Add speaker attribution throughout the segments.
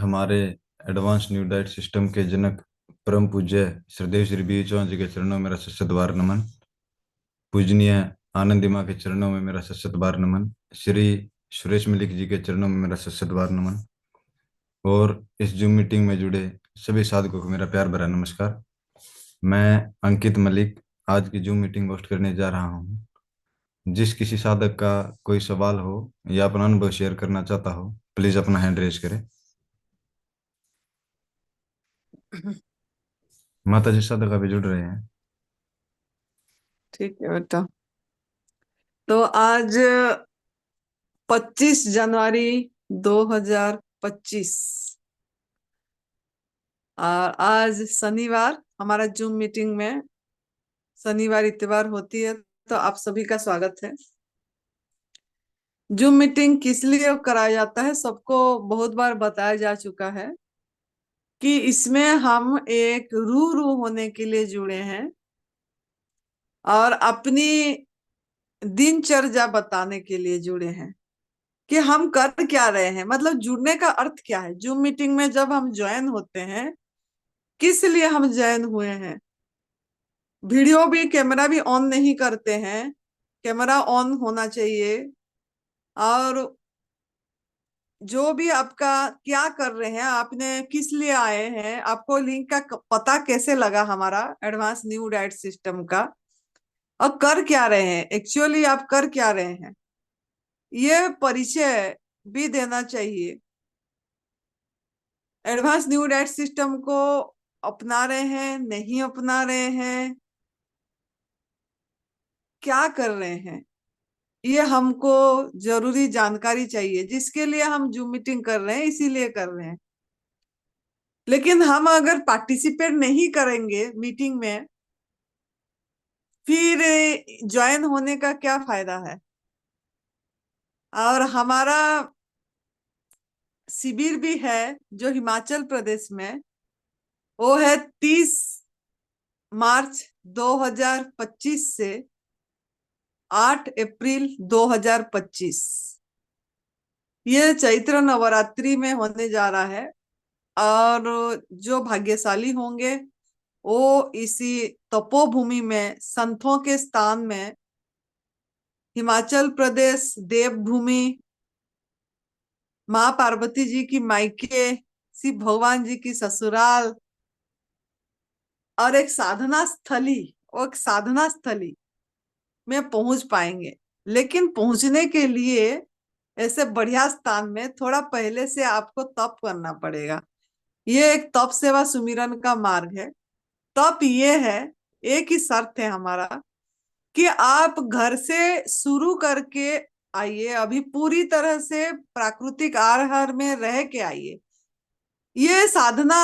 Speaker 1: हमारे advance new diet system के जनक परम पूज्य श्रद्धेय श्री बी चौहान जी के चरणों में मेरा सशत बार नमन। पूजनीय आनंदी माँ के चरणों में मेरा सशत बार नमन। श्री सुरेश मलिक जी के चरणों में मेरा सशत बार नमन। और इस जूम मीटिंग में जुड़े सभी साधकों को मेरा प्यार भरा नमस्कार। मैं अंकित मलिक आज की जूम मीटिंग होस्ट करने जा रहा हूँ। जिस किसी साधक का कोई सवाल हो या अपना अनुभव शेयर करना चाहता हो, प्लीज अपना हैंड रेज करें। माता जी साधक अभी जुड़ रहे हैं।
Speaker 2: ठीक है बेटा। तो आज 25 जनवरी 2025 और आज शनिवार हमारा जूम मीटिंग में शनिवार इतवार होती है, तो आप सभी का स्वागत है। जूम मीटिंग किस लिए कराया जाता है सबको बहुत बार बताया जा चुका है कि इसमें हम एक रू होने के लिए जुड़े हैं और अपनी दिनचर्या बताने के लिए जुड़े हैं कि हम कर क्या रहे हैं। मतलब जुड़ने का अर्थ क्या है। जूम मीटिंग में जब हम ज्वाइन होते हैं, किस लिए हम ज्वाइन हुए हैं। वीडियो भी कैमरा भी ऑन नहीं करते हैं, कैमरा ऑन होना चाहिए। और जो भी आपका क्या कर रहे हैं, आपने किस लिए आए हैं, आपको लिंक का पता कैसे लगा हमारा एडवांस न्यू डाइट सिस्टम का, और कर क्या रहे हैं, एक्चुअली आप कर क्या रहे हैं, ये परिचय भी देना चाहिए। एडवांस न्यू डाइट सिस्टम को अपना रहे हैं, नहीं अपना रहे हैं, क्या कर रहे हैं, ये हमको जरूरी जानकारी चाहिए। जिसके लिए हम जूम मीटिंग कर रहे हैं, इसीलिए कर रहे हैं। लेकिन हम अगर पार्टिसिपेट नहीं करेंगे मीटिंग में, फिर ज्वाइन होने का क्या फायदा है। और हमारा शिविर भी है जो हिमाचल प्रदेश में, वो है 30 मार्च 2025 से 8 अप्रैल 2025। ये चैत्र नवरात्रि में होने जा रहा है। और जो भाग्यशाली होंगे वो इसी तपोभूमि में, संतों के स्थान में, हिमाचल प्रदेश देवभूमि, माँ पार्वती जी की मायके, शिव भगवान जी की ससुराल, और एक साधना स्थली, और एक साधना स्थली में पहुंच पाएंगे। लेकिन पहुंचने के लिए ऐसे बढ़िया स्थान में थोड़ा पहले से आपको तप करना पड़ेगा। ये एक तप सेवा सुमिरन का मार्ग है। तप ये है, एक ही शर्त है हमारा, कि आप घर से शुरू करके आइए, अभी पूरी तरह से प्राकृतिक आहार में रह के आइए। ये साधना,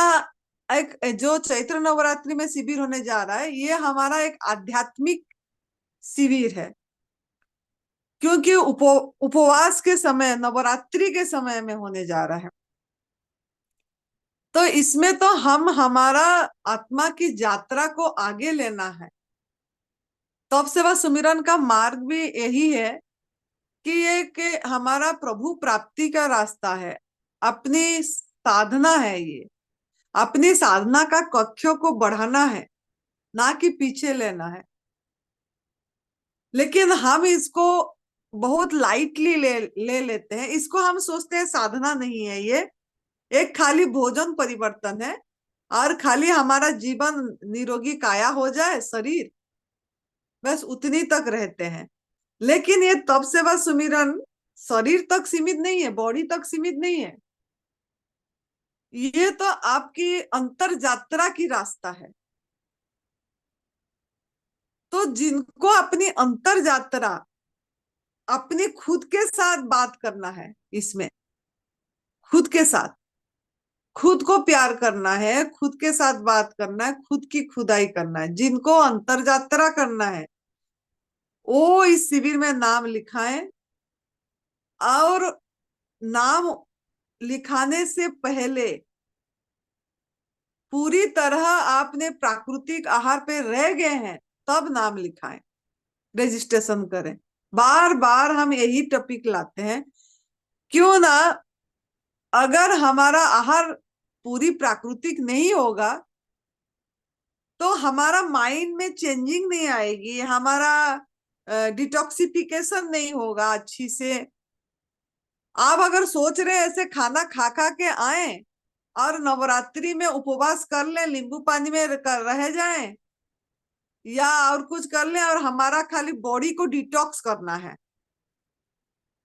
Speaker 2: एक जो चैत्र नवरात्रि में शिविर होने जा रहा है, ये हमारा एक आध्यात्मिक शिविर है। क्योंकि उपवास के समय, नवरात्रि के समय में होने जा रहा है, तो इसमें तो हम हमारा आत्मा की यात्रा को आगे लेना है। तप सेवा सुमिरन का मार्ग भी यही है कि ये कि हमारा प्रभु प्राप्ति का रास्ता है, अपनी साधना है। ये अपनी साधना का कक्षों को बढ़ाना है, ना कि पीछे लेना है। लेकिन हम इसको बहुत लाइटली ले लेते हैं। इसको हम सोचते हैं साधना नहीं है, ये एक खाली भोजन परिवर्तन है, और खाली हमारा जीवन निरोगी काया हो जाए शरीर, बस उतनी तक रहते हैं। लेकिन ये तप सेवा सुमिरन शरीर तक सीमित नहीं है, बॉडी तक सीमित नहीं है। ये तो आपकी अंतर यात्रा की रास्ता है। तो जिनको अपनी अंतर यात्रा, अपने खुद के साथ बात करना है, इसमें खुद के साथ, खुद को प्यार करना है, खुद के साथ बात करना है, खुद की खुदाई करना है, जिनको अंतर यात्रा करना है, वो इस शिविर में नाम लिखाएं। और नाम लिखाने से पहले पूरी तरह आपने प्राकृतिक आहार पे रह गए हैं, तब नाम लिखाएं, रजिस्ट्रेशन करें। बार बार हम यही टॉपिक लाते हैं, क्यों ना अगर हमारा आहार पूरी प्राकृतिक नहीं होगा तो हमारा माइंड में चेंजिंग नहीं आएगी, हमारा डिटॉक्सिफिकेशन नहीं होगा अच्छी से। आप अगर सोच रहे हैं ऐसे खाना खा खा के आए और नवरात्रि में उपवास कर लें, नींबू पानी में रह जाएं या और कुछ कर लें और हमारा खाली बॉडी को डिटॉक्स करना है,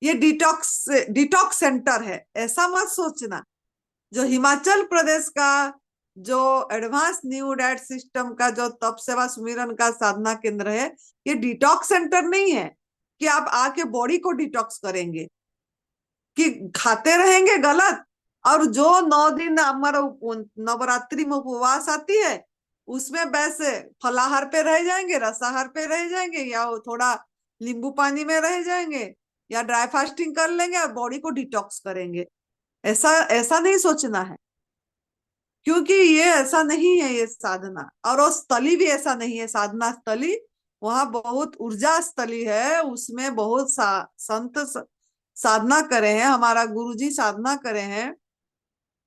Speaker 2: ये डिटॉक्स सेंटर है, ऐसा मत सोचना। जो हिमाचल प्रदेश का जो एडवांस न्यू डाइट सिस्टम का जो तप सेवा सुमिरन का साधना केंद्र है, ये डिटॉक्स सेंटर नहीं है कि आप आके बॉडी को डिटॉक्स करेंगे, कि खाते रहेंगे गलत और जो 9 दिन हमारा नवरात्रि में उपवास आती है उसमें वैसे फलाहार पे रह जाएंगे, रसाहार पे रह जाएंगे, या थोड़ा नींबू पानी में रह जाएंगे, या ड्राई फास्टिंग कर लेंगे और बॉडी को डिटॉक्स करेंगे। ऐसा ऐसा नहीं सोचना है, क्योंकि ये ऐसा नहीं है ये साधना, और वो स्थली भी ऐसा नहीं है साधना स्थली। वहां बहुत ऊर्जा स्थली है, उसमें बहुत संत साधना करे हैं, हमारा गुरुजी साधना करे हैं।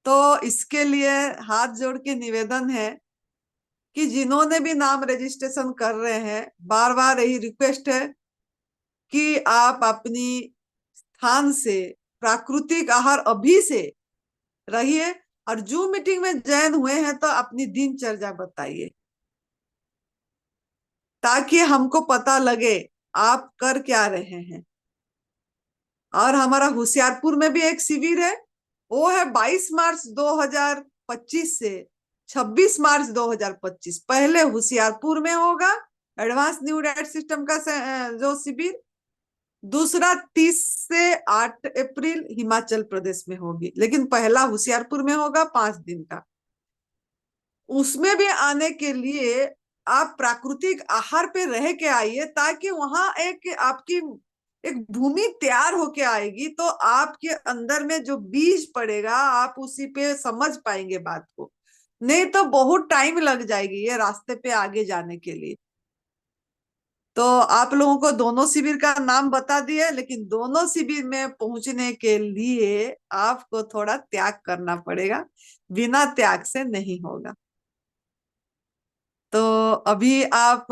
Speaker 2: तो इसके लिए हाथ जोड़ के निवेदन है कि जिन्होंने भी नाम रजिस्ट्रेशन कर रहे हैं, बार बार यही रिक्वेस्ट है कि आप अपनी स्थान से प्राकृतिक आहार अभी से रहिए, और जूम मीटिंग में जॉइन हुए हैं तो अपनी दिनचर्या बताइए, ताकि हमको पता लगे आप कर क्या रहे हैं। और हमारा होशियारपुर में भी एक शिविर है, वो है 22 मार्च 2025 से 26 मार्च 2025। पहले होशियारपुर में होगा एडवांस न्यू डाइट सिस्टम का जो शिविर, दूसरा 30 से 8 अप्रैल हिमाचल प्रदेश में होगी, लेकिन पहला होशियारपुर में होगा 5 दिन का। उसमें भी आने के लिए आप प्राकृतिक आहार पे रह के आइए, ताकि वहां एक आपकी एक भूमि तैयार होके आएगी, तो आपके अंदर में जो बीज पड़ेगा आप उसी पे समझ पाएंगे बात को, नहीं तो बहुत टाइम लग जाएगी ये रास्ते पे आगे जाने के लिए। तो आप लोगों को दोनों शिविर का नाम बता दिए, लेकिन दोनों शिविर में पहुंचने के लिए आपको थोड़ा त्याग करना पड़ेगा, बिना त्याग से नहीं होगा। तो अभी आप,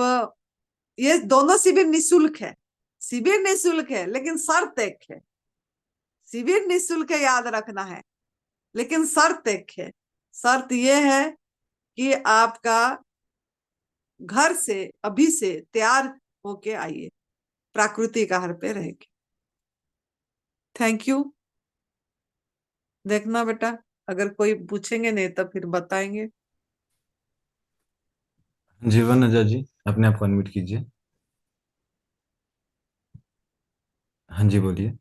Speaker 2: ये दोनों शिविर निशुल्क है, शिविर निशुल्क है लेकिन शर्त एक है, शिविर निशुल्क है याद रखना है, लेकिन शर्त एक है, शर्त ये है कि आपका घर से अभी से तैयार होके आइए प्राकृतिक आहार पे रह के। Thank you. देखना बेटा, अगर कोई पूछेंगे नहीं तो फिर बताएंगे।
Speaker 1: जीवन अजा जी, अपने आप को अनम्यूट कीजिए। हाँ जी, बोलिए।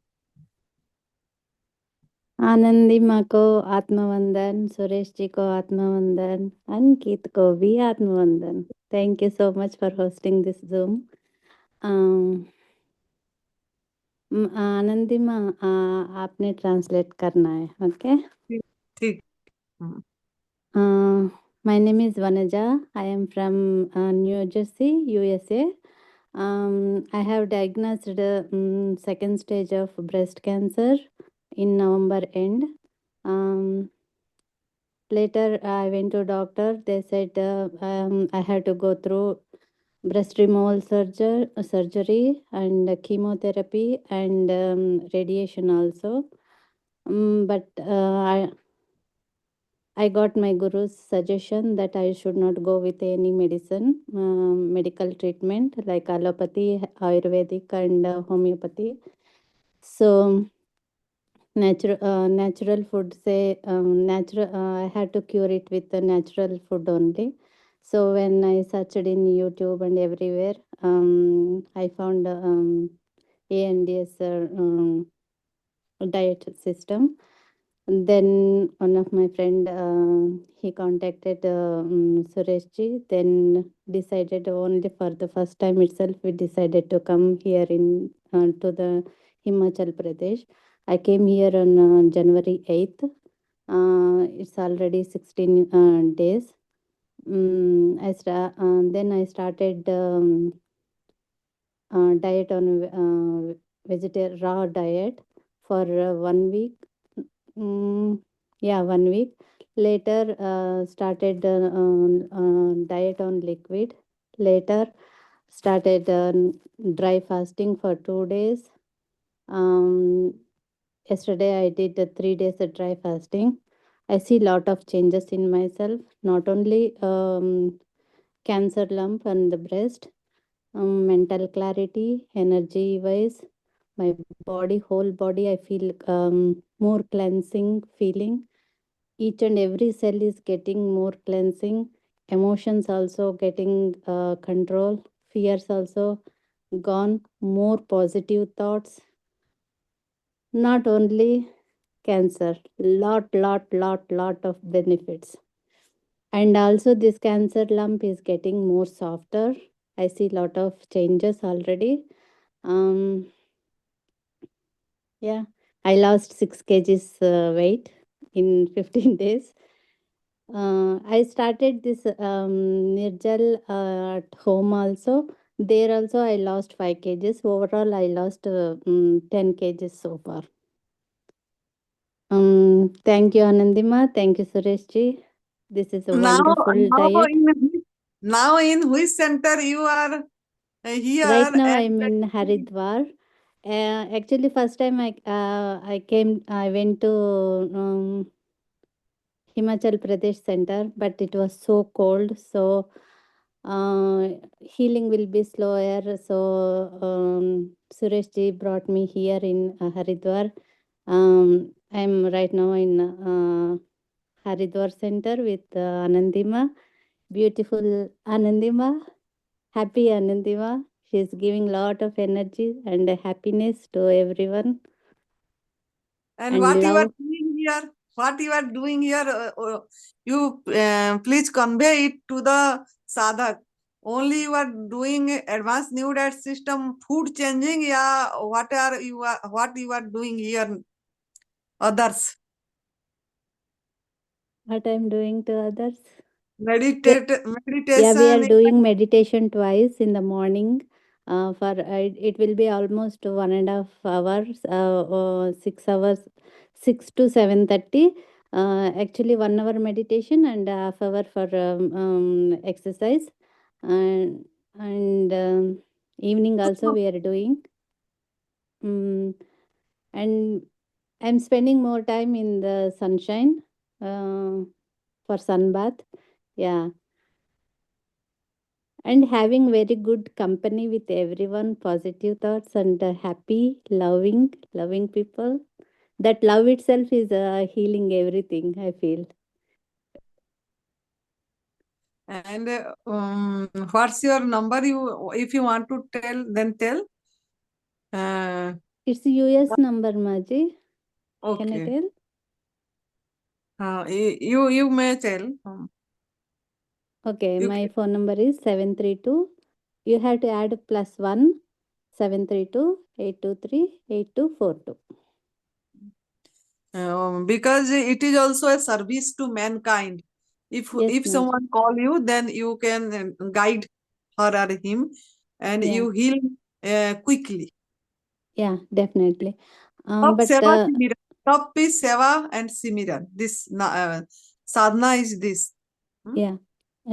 Speaker 3: आनंदी माँ को आत्मवंदन, सुरेश जी को आत्मवंदन, अंकित को भी आत्मवंदन। Thank you so much for hosting this Zoom. Anandi माँ, आपने ट्रांसलेट करना है, ओके?
Speaker 2: ठीक ठीक। हम्म।
Speaker 3: My name is Vanaja. I am from New Jersey, USA. I have diagnosed second stage of breast cancer in November end. Later, I went to doctor. They said I have to go through breast removal surgery and chemotherapy and radiation also. But I got my guru's suggestion that I should not go with any medicine, medical treatment like allopathy, Ayurvedic, and homeopathy. So natural food say natural. I had to cure it with the natural food only. So when I searched in YouTube and everywhere, I found ANDS diet system. Then one of my friend he contacted Suresh ji. Then decided only for the first time itself we decided to come here in to the Himachal Pradesh. I came here on January 8th. It's already 16 days. Then I started diet on raw diet for 1 week. Yeah, 1 week. Later, started diet on liquid. Later, started dry fasting for 2 days. Yesterday, I did 3 days of dry fasting. I see lot of changes in myself, not only cancer lump on the breast, mental clarity, energy wise, my body, whole body, I feel more cleansing feeling. Each and every cell is getting more cleansing. Emotions also getting control. Fears also gone. More positive thoughts. Not only cancer, lot of benefits. And also this cancer lump is getting more softer. I see lot of changes already. Um, yeah, I lost 6 kgs weight in 15 days. I started this Nirjal at home also. There also I lost 5 kgs. Overall, I lost 10 kgs so far. Thank you, Anandima. Thank you, Sureshji. This is a
Speaker 2: Now,
Speaker 3: wonderful
Speaker 2: now
Speaker 3: diet.
Speaker 2: now in which center you are here?
Speaker 3: Right now,
Speaker 2: And
Speaker 3: I'm in Haridwar. Actually, first time I went to Himachal Pradesh center, but it was so cold, so uh, healing will be slower. So Suresh ji brought me here in Haridwar. I'm right now in Haridwar center with Anandima, beautiful Anandima, happy Anandima. She's giving lot of energy and happiness to everyone
Speaker 2: and
Speaker 3: and
Speaker 2: what you are
Speaker 3: love.
Speaker 2: doing here? What you are doing here? You please convey it to the sadhak. Only you are doing advanced new diet system, food changing, yeah. What you are doing here? Others
Speaker 3: What I'm doing to others.
Speaker 2: meditate,
Speaker 3: Yeah, we are
Speaker 2: meditation.
Speaker 3: doing meditation twice in the morning. For it will be almost 1.5 hours, 6 hours, 6 to 7:30. Actually, 1 hour meditation and a half hour for exercise, and evening also we are doing. And I'm spending more time in the sunshine for sunbath. Yeah, and having very good company with everyone, positive thoughts and happy, loving people. That love itself is healing everything, I feel.
Speaker 2: And what's your number? You, if you want to tell, then tell. Uh,
Speaker 3: It's US number, Maji. Can I
Speaker 2: okay.
Speaker 3: tell?
Speaker 2: You may tell.
Speaker 3: Okay,
Speaker 2: You
Speaker 3: my
Speaker 2: can,
Speaker 3: phone number is 732. You have to add +1 732 823 8242.
Speaker 2: because it is also a service to mankind.
Speaker 3: Yes,
Speaker 2: If
Speaker 3: Maji.
Speaker 2: someone call you, then you can guide her or him, and
Speaker 3: Yeah,
Speaker 2: you heal quickly.
Speaker 3: yeah, definitely.
Speaker 2: Top
Speaker 3: But
Speaker 2: seva Simiran. Top is seva and Simiran. This sadhana is this. Hmm?
Speaker 3: yeah,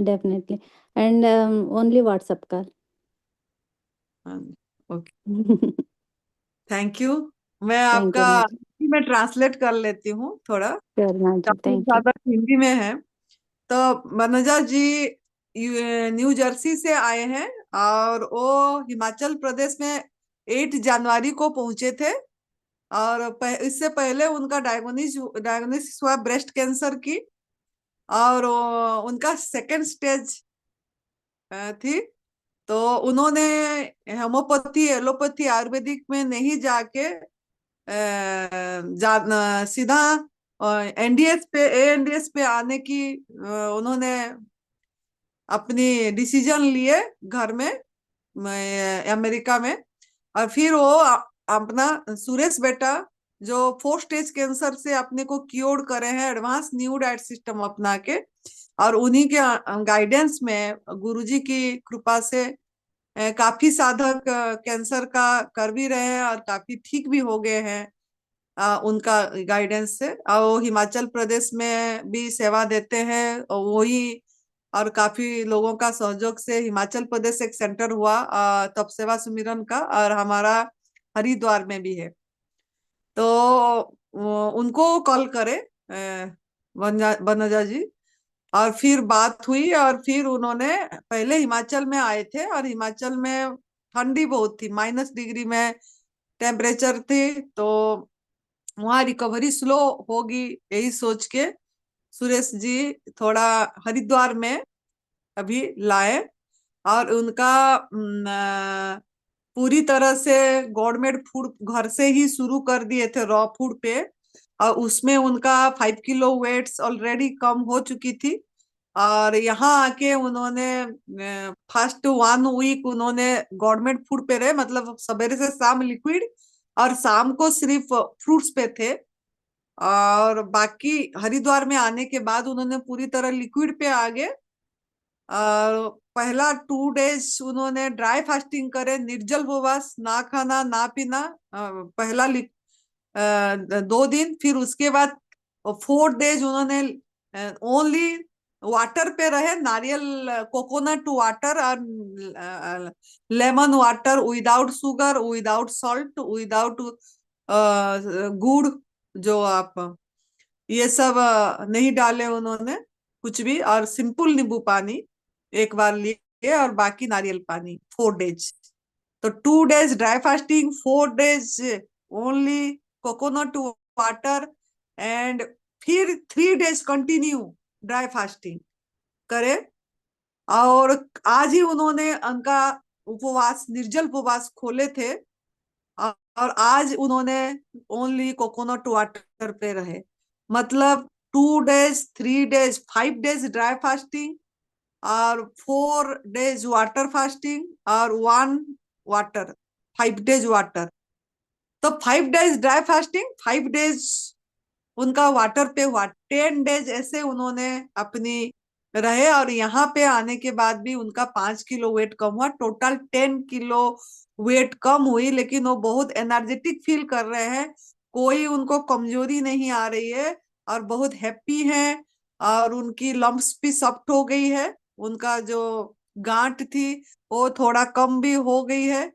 Speaker 3: definitely. And only WhatsApp call.
Speaker 2: Okay, thank you. मैं
Speaker 3: Thank
Speaker 2: आपका
Speaker 3: you, Maji.
Speaker 2: Hindi में translate कर लेती हूँ थोड़ा,
Speaker 3: Sure, Maji.
Speaker 2: काफी
Speaker 3: Thank you.
Speaker 2: ज्यादा हिंदी में है। तो मनोजा जी न्यू जर्सी से आए हैं और वो हिमाचल प्रदेश में 8 जनवरी को पहुंचे थे, और इससे पहले उनका डायग्नोसिस हुआ ब्रेस्ट कैंसर की, और उनका सेकंड स्टेज थी। तो उन्होंने होम्योपैथी, एलोपैथी, आयुर्वेदिक में नहीं जाके सीधा एनडीएस पे, एएनडीएस पे आने की उन्होंने अपनी डिसीजन लिए घर में, अमेरिका में। और फिर वो अपना सुरेश बेटा जो 4 स्टेज कैंसर से अपने को क्योर करे हैं एडवांस न्यू डाइट सिस्टम अपना के, और उन्हीं के गाइडेंस में गुरुजी की कृपा से काफी साधक कैंसर का कर भी रहे हैं और काफी ठीक भी हो गए हैं। उनका गाइडेंस से। और वो हिमाचल प्रदेश में भी सेवा देते हैं, और वही और काफी लोगों का सहयोग से हिमाचल प्रदेश एक सेंटर हुआ तप सेवा सुमिरन का, और हमारा हरिद्वार में भी है। तो उनको कॉल करे वनजा जी, और फिर बात हुई, और फिर उन्होंने पहले हिमाचल में आए थे, और हिमाचल में ठंडी बहुत थी, -डिग्री में टेम्परेचर थी, तो वहां रिकवरी स्लो होगी, यही सोच के सुरेश जी थोड़ा हरिद्वार में अभी लाए। और उनका पूरी तरह से गवर्नमेंट फूड घर से ही शुरू कर दिए थे, रॉ फूड पे, और उसमें उनका 5 किलो वेट्स ऑलरेडी कम हो चुकी थी। और यहाँ आके उन्होंने फर्स्ट 1 वीक उन्होंने गवर्नमेंट फूड पे रहे, मतलब सवेरे से शाम लिक्विड, और शाम को सिर्फ फ्रूट्स पे थे। और बाकी हरिद्वार में आने के बाद उन्होंने पूरी तरह लिक्विड पे आ गए। और पहला 2 डेज उन्होंने ड्राई फास्टिंग करे, निर्जल उपवास, ना खाना ना पीना, पहला 2 दिन। फिर उसके बाद 4 डेज उन्होंने ओनली वाटर पे रहे, नारियल कोकोनट वाटर और lemon water, without sugar, without salt, without गुड़, जो आप ये सब नहीं डाले उन्होंने कुछ भी, और सिंपल नींबू पानी एक बार लिए, और बाकी नारियल पानी 4 डेज। तो 2 days dry fasting, 4 days only coconut water, and फिर 3 डेज कंटिन्यू ड्राई फास्टिंग करे। और आज ही उन्होंने उनका उपवास, निर्जल उपवास खोले थे, और आज उन्होंने ओनली कोकोनट वाटर पे रहे। मतलब 2 days, 3 days, 5 days dry fasting, और 4 डेज वाटर फास्टिंग, और 1 वाटर, 5 डेज वाटर। तो 5 डेज ड्राई फास्टिंग, 5 डेज उनका वाटर पे हुआ, 10 डेज ऐसे उन्होंने अपनी रहे। और यहाँ पे आने के बाद भी उनका 5 किलो वेट कम हुआ, टोटल 10 किलो वेट कम हुई, लेकिन वो बहुत एनर्जेटिक फील कर रहे हैं, कोई उनको कमजोरी नहीं आ रही है, और बहुत हैप्पी हैं। और उनकी लम्प्स भी सॉफ्ट हो गई है, उनका जो गांठ थी वो थोड़ा कम भी हो गई है,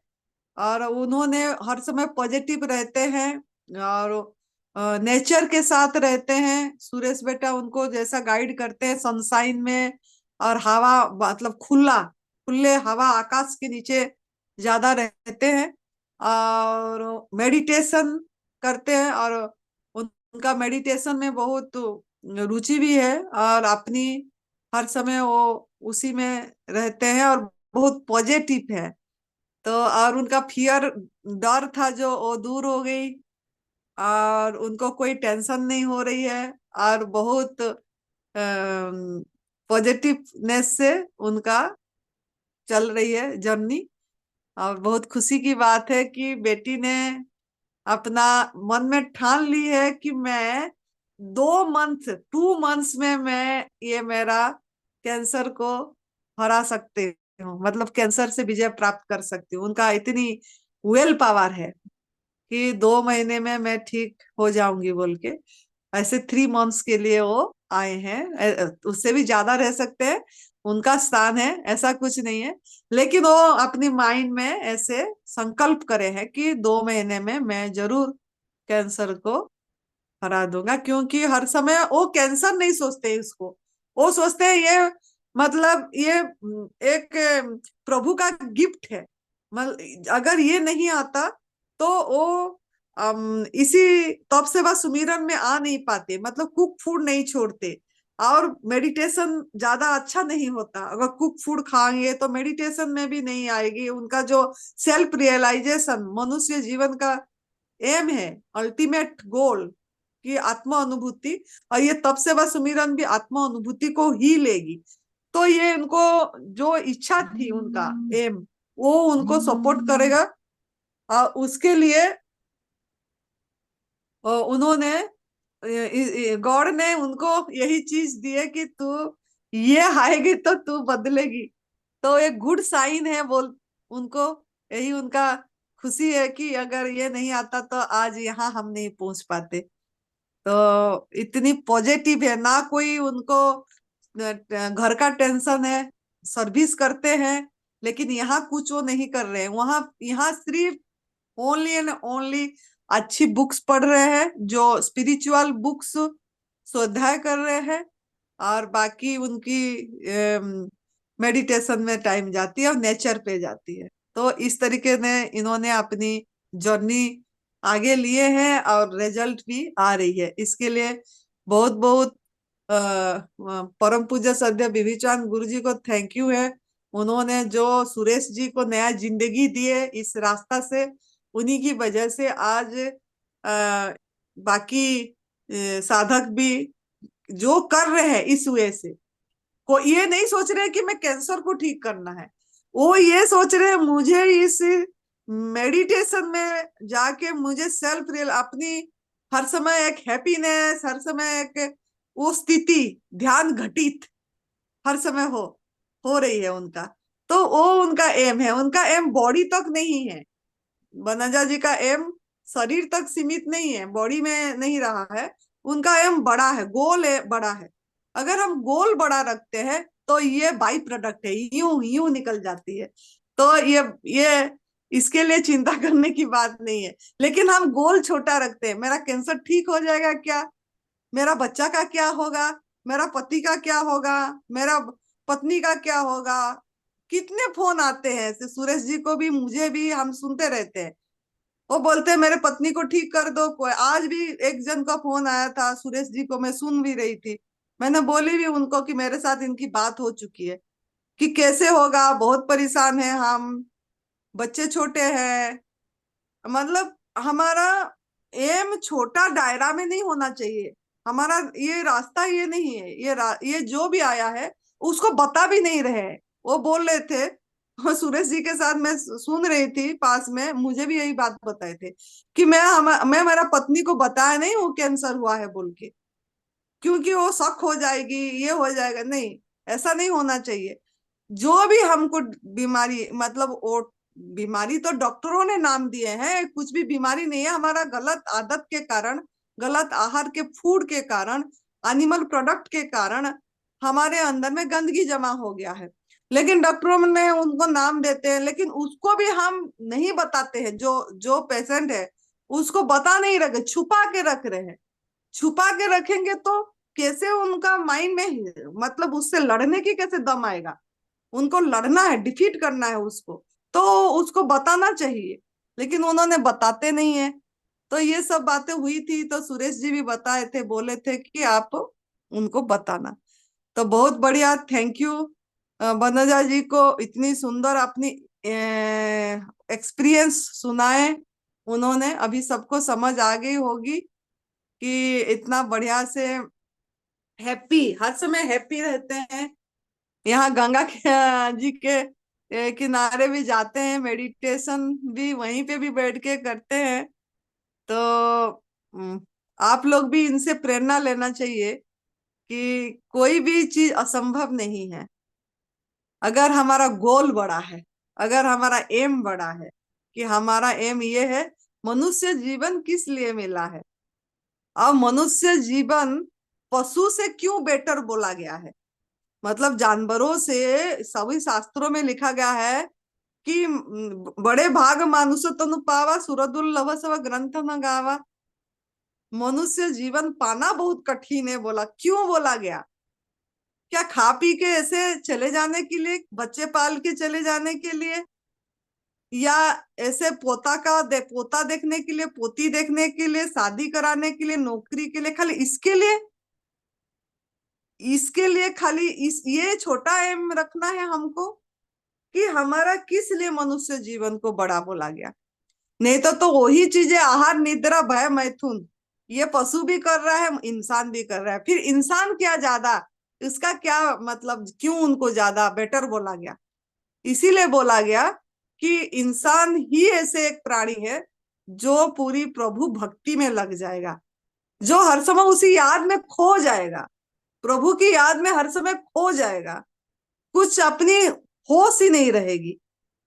Speaker 2: और उन्होंने हर समय पॉजिटिव रहते हैं, और नेचर के साथ रहते हैं। सुरेश बेटा उनको जैसा गाइड करते हैं सनसाइन में, और हवा, मतलब खुले हवा आकाश के नीचे ज्यादा रहते हैं, और मेडिटेशन करते हैं, और उनका मेडिटेशन में बहुत रुचि भी है, और अपनी हर समय वो उसी में रहते हैं, और बहुत पॉजिटिव है। तो और उनका फियर, डर था जो वो दूर हो गई, और उनको कोई टेंशन नहीं हो रही है, और बहुत पॉजिटिवनेस से उनका चल रही है जर्नी। और बहुत खुशी की बात है कि बेटी ने अपना मन में ठान ली है कि मैं 2 मंथ्स में मैं ये मेरा कैंसर को हरा सकती हूँ, मतलब कैंसर से विजय प्राप्त कर सकती हूँ। उनका इतनी विल पावर है कि 2 महीने में मैं ठीक हो जाऊंगी बोल के। ऐसे 3 मंथ्स के लिए वो आए हैं, उससे भी ज्यादा रह सकते हैं, उनका स्थान है, ऐसा कुछ नहीं है। लेकिन वो अपनी माइंड में ऐसे संकल्प करे हैं कि 2 महीने में मैं जरूर कैंसर को हरा दूंगा, क्योंकि हर समय वो कैंसर नहीं सोचते इसको, वो सोचते हैं ये, मतलब ये एक प्रभु का गिफ्ट है। अगर ये नहीं आता तो वो इसी तप सेवा सुमिरन में आ नहीं पाते, मतलब कुक फूड नहीं छोड़ते, और मेडिटेशन ज्यादा अच्छा नहीं होता। अगर कुक फूड खाएंगे तो मेडिटेशन में भी नहीं आएगी। उनका जो सेल्फ रियलाइजेशन मनुष्य जीवन का एम है, अल्टीमेट गोल की आत्मा अनुभूति, और ये तप सेवा सुमिरन भी आत्मा अनुभूति को ही लेगी। तो ये उनको जो इच्छा थी, उनका एम, वो उनको सपोर्ट करेगा। और उसके लिए उन्होंने, गॉड ने उनको यही चीज दी है कि तू ये आएगी तो तू बदलेगी। तो एक गुड साइन है बोल, उनको यही उनका खुशी है कि अगर ये नहीं आता तो आज यहाँ हम नहीं पहुंच पाते। तो इतनी पॉजिटिव है ना, कोई उनको घर का टेंशन है, सर्विस करते हैं, लेकिन यहाँ कुछ वो नहीं कर रहे हैं। वहां यहाँ सिर्फ ओनली एंड ओनली अच्छी बुक्स पढ़ रहे हैं, जो स्पिरिचुअल बुक्स स्वाध्याय कर रहे हैं, और बाकी उनकी मेडिटेशन में टाइम जाती है और नेचर पे जाती है। तो इस तरीके ने इन्होंने अपनी जर्नी आगे लिए हैं और रिजल्ट भी आ रही है। इसके लिए बहुत बहुत परम पूज्य श्रद्धेय विभीचान गुरु जी को थैंक यू है। उन्होंने जो सुरेश जी को नया जिंदगी दिए इस रास्ता से, उन्हीं की वजह से आज बाकी साधक भी जो कर रहे हैं इस वे से, को ये नहीं सोच रहे कि मैं कैंसर को ठीक करना है, वो ये सोच रहे हैं मुझे इस मेडिटेशन में जाके मुझे सेल्फ रियल अपनी हर समय एक हैप्पीनेस, हर समय एक वो स्थिति ध्यान घटित हर समय हो रही है उनका। तो वो उनका एम है। उनका एम बॉडी तक नहीं है। बनजा जी का एम शरीर तक सीमित नहीं है, बॉडी में नहीं रहा है। उनका एम बड़ा है, गोल है बड़ा है। अगर हम गोल बड़ा रखते हैं तो ये बाई प्रोडक्ट है, यूं यूं निकल जाती है। तो ये इसके लिए चिंता करने की बात नहीं है। लेकिन हम गोल छोटा रखते हैं, मेरा कैंसर ठीक हो जाएगा क्या, मेरा बच्चा का क्या होगा, मेरा पति का क्या होगा, मेरा पत्नी का क्या होगा। कितने फोन आते हैं ऐसे, सुरेश जी को भी मुझे भी, हम सुनते रहते हैं। वो बोलते हैं मेरे पत्नी को ठीक कर दो। कोई आज भी एक जन का फोन आया था सुरेश जी को, मैं सुन भी रही थी। मैंने बोली भी उनको कि मेरे साथ इनकी बात हो चुकी है, कि कैसे होगा, बहुत परेशान है हम, बच्चे छोटे हैं। मतलब हमारा एम छोटा दायरा में नहीं होना चाहिए। हमारा ये रास्ता ये नहीं है, ये जो भी आया है उसको बता भी नहीं रहे हैं। वो बोल रहे थे, सुरेश जी के साथ मैं सुन रही थी पास में, मुझे भी यही बात बताए थे कि मैं मेरा पत्नी को बताया नहीं वो कैंसर हुआ है बोल के, क्योंकि वो शक हो जाएगी, ये हो जाएगा। नहीं, ऐसा नहीं होना चाहिए। जो भी हमको बीमारी, मतलब वो बीमारी तो डॉक्टरों ने नाम दिए हैं, कुछ भी बीमारी नहीं है। हमारा गलत आदत के कारण, गलत आहार के फूड के कारण, एनिमल प्रोडक्ट के कारण हमारे अंदर में गंदगी जमा हो गया है। लेकिन डॉक्टरों ने उनको नाम देते हैं, लेकिन उसको भी हम नहीं बताते हैं। जो जो पेशेंट है उसको बता नहीं रखे, छुपा के रख रहे हैं। छुपा के रखेंगे तो कैसे उनका माइंड में, मतलब उससे लड़ने की कैसे दम आएगा। उनको लड़ना है, डिफीट करना है उसको, तो उसको बताना चाहिए। लेकिन उन्होंने बताते नहीं है। तो ये सब बातें हुई थी, तो सुरेश जी भी बताए थे, बोले थे कि आप उनको बताना। तो बहुत बढ़िया, थैंक यू बनजा जी को, इतनी सुंदर अपनी एक्सपीरियंस सुनाए उन्होंने। अभी सबको समझ आ गई होगी कि इतना बढ़िया से हैप्पी, हर समय हैप्पी रहते हैं। यहाँ गंगा जी के किनारे भी जाते हैं, मेडिटेशन भी वहीं पे भी बैठ के करते हैं। तो आप लोग भी इनसे प्रेरणा लेना चाहिए कि कोई भी चीज असंभव नहीं है। अगर हमारा गोल बड़ा है, अगर हमारा एम बड़ा है, कि हमारा एम ये है, मनुष्य जीवन किस लिए मिला है, और मनुष्य जीवन पशु से क्यों बेटर बोला गया है। मतलब जानवरों से, सभी शास्त्रों में लिखा गया है कि बड़े भाग मानुष तनु पावा, सुरदुर्लभ सब ग्रंथ न गावा। मनुष्य जीवन पाना बहुत कठिन है बोला। क्यों बोला गया? क्या खा पी के ऐसे चले जाने के लिए, बच्चे पाल के चले जाने के लिए, या ऐसे पोता देखने के लिए, पोती देखने के लिए, शादी कराने के लिए, नौकरी के लिए, खाली इसके लिए? इसके लिए खाली ये छोटा एम रखना है हमको, कि हमारा किस लिए मनुष्य जीवन को बड़ा बोला गया? नहीं तो वही चीजें आहार निद्रा भय मैथुन, ये पशु भी कर रहा है, इंसान भी कर रहा है। फिर इंसान क्या ज्यादा, इसका क्या मतलब, क्यों उनको ज्यादा बेटर बोला गया? इसीलिए बोला गया कि इंसान ही ऐसे एक प्राणी है जो पूरी प्रभु भक्ति में लग जाएगा, जो हर समय उसी याद में खो जाएगा, प्रभु की याद में हर समय खो जाएगा, कुछ अपनी होश ही नहीं रहेगी।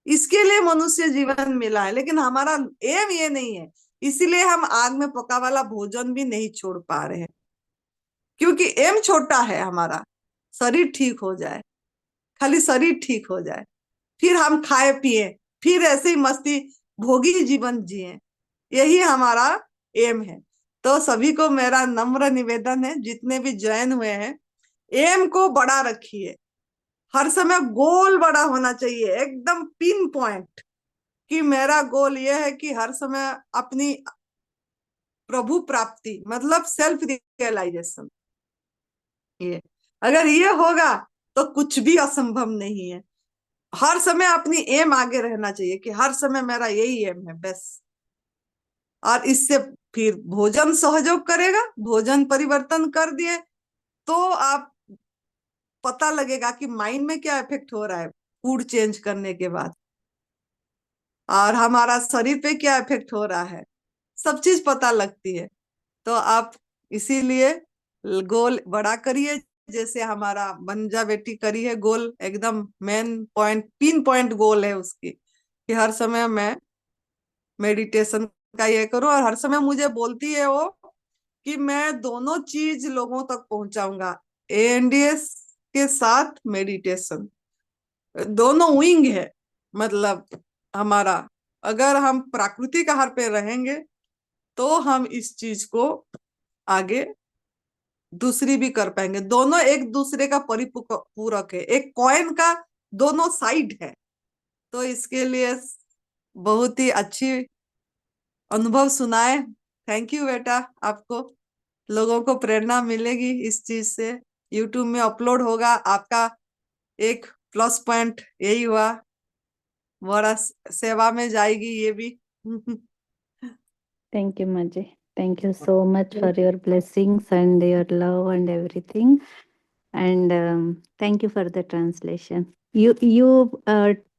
Speaker 2: इसके लिए मनुष्य जीवन मिला है, लेकिन हमारा एम ये नहीं है। इसीलिए हम आग में पका वाला भोजन भी नहीं छोड़ पा रहे हैं, क्योंकि एम छोटा है हमारा, शरीर ठीक हो जाए, खाली शरीर ठीक हो जाए, फिर हम खाए पिए, फिर ऐसे ही मस्ती भोगी जीवन जिए, यही हमारा एम है। तो सभी को मेरा नम्र निवेदन है, जितने भी ज्वाइन हुए हैं, एम को बड़ा रखिए। हर समय गोल बड़ा होना चाहिए, एकदम पिन पॉइंट, कि मेरा गोल ये है कि हर समय अपनी प्रभु प्राप्ति, मतलब सेल्फ रियलाइजेशन। ये अगर ये होगा तो कुछ भी असंभव नहीं है। हर समय अपनी एम आगे रहना चाहिए कि हर समय मेरा यही एम है बस। और इससे फिर भोजन सहयोग करेगा, भोजन परिवर्तन कर दिए तो आप पता लगेगा कि माइंड में क्या इफेक्ट हो रहा है फूड चेंज करने के बाद, और हमारा शरीर पे क्या इफेक्ट हो रहा है, सब चीज पता लगती है। तो आप इसीलिए गोल बड़ा करिए, जैसे हमारा बंजा बेटी करी है गोल, एकदम मेन पॉइंट, पिन पॉइंट गोल है उसकी, कि हर समय मैं मेडिटेशन का ये करूं, और हर समय मुझे बोलती है वो कि मैं दोनों चीज लोगों तक पहुंचाऊंगा, एएनडीएस के साथ मेडिटेशन, दोनों विंग है। मतलब हमारा, अगर हम प्राकृतिक आहार पे रहेंगे तो हम इस चीज को आगे दूसरी भी कर पाएंगे। दोनों एक दूसरे का परिपूरक है, एक कॉइन का दोनों साइड है। तो इसके लिए बहुत ही अच्छी अनुभव सुनाए। थैंक यू बेटा, आपको लोगों को प्रेरणा मिलेगी इस चीज से। यूट्यूब में अपलोड होगा, आपका एक प्लस पॉइंट यही हुआ, बड़ा सेवा में जाएगी ये भी।
Speaker 3: Thank you, Maji. Thank you so much for your blessings and your love and everything. And thank you for the translation. You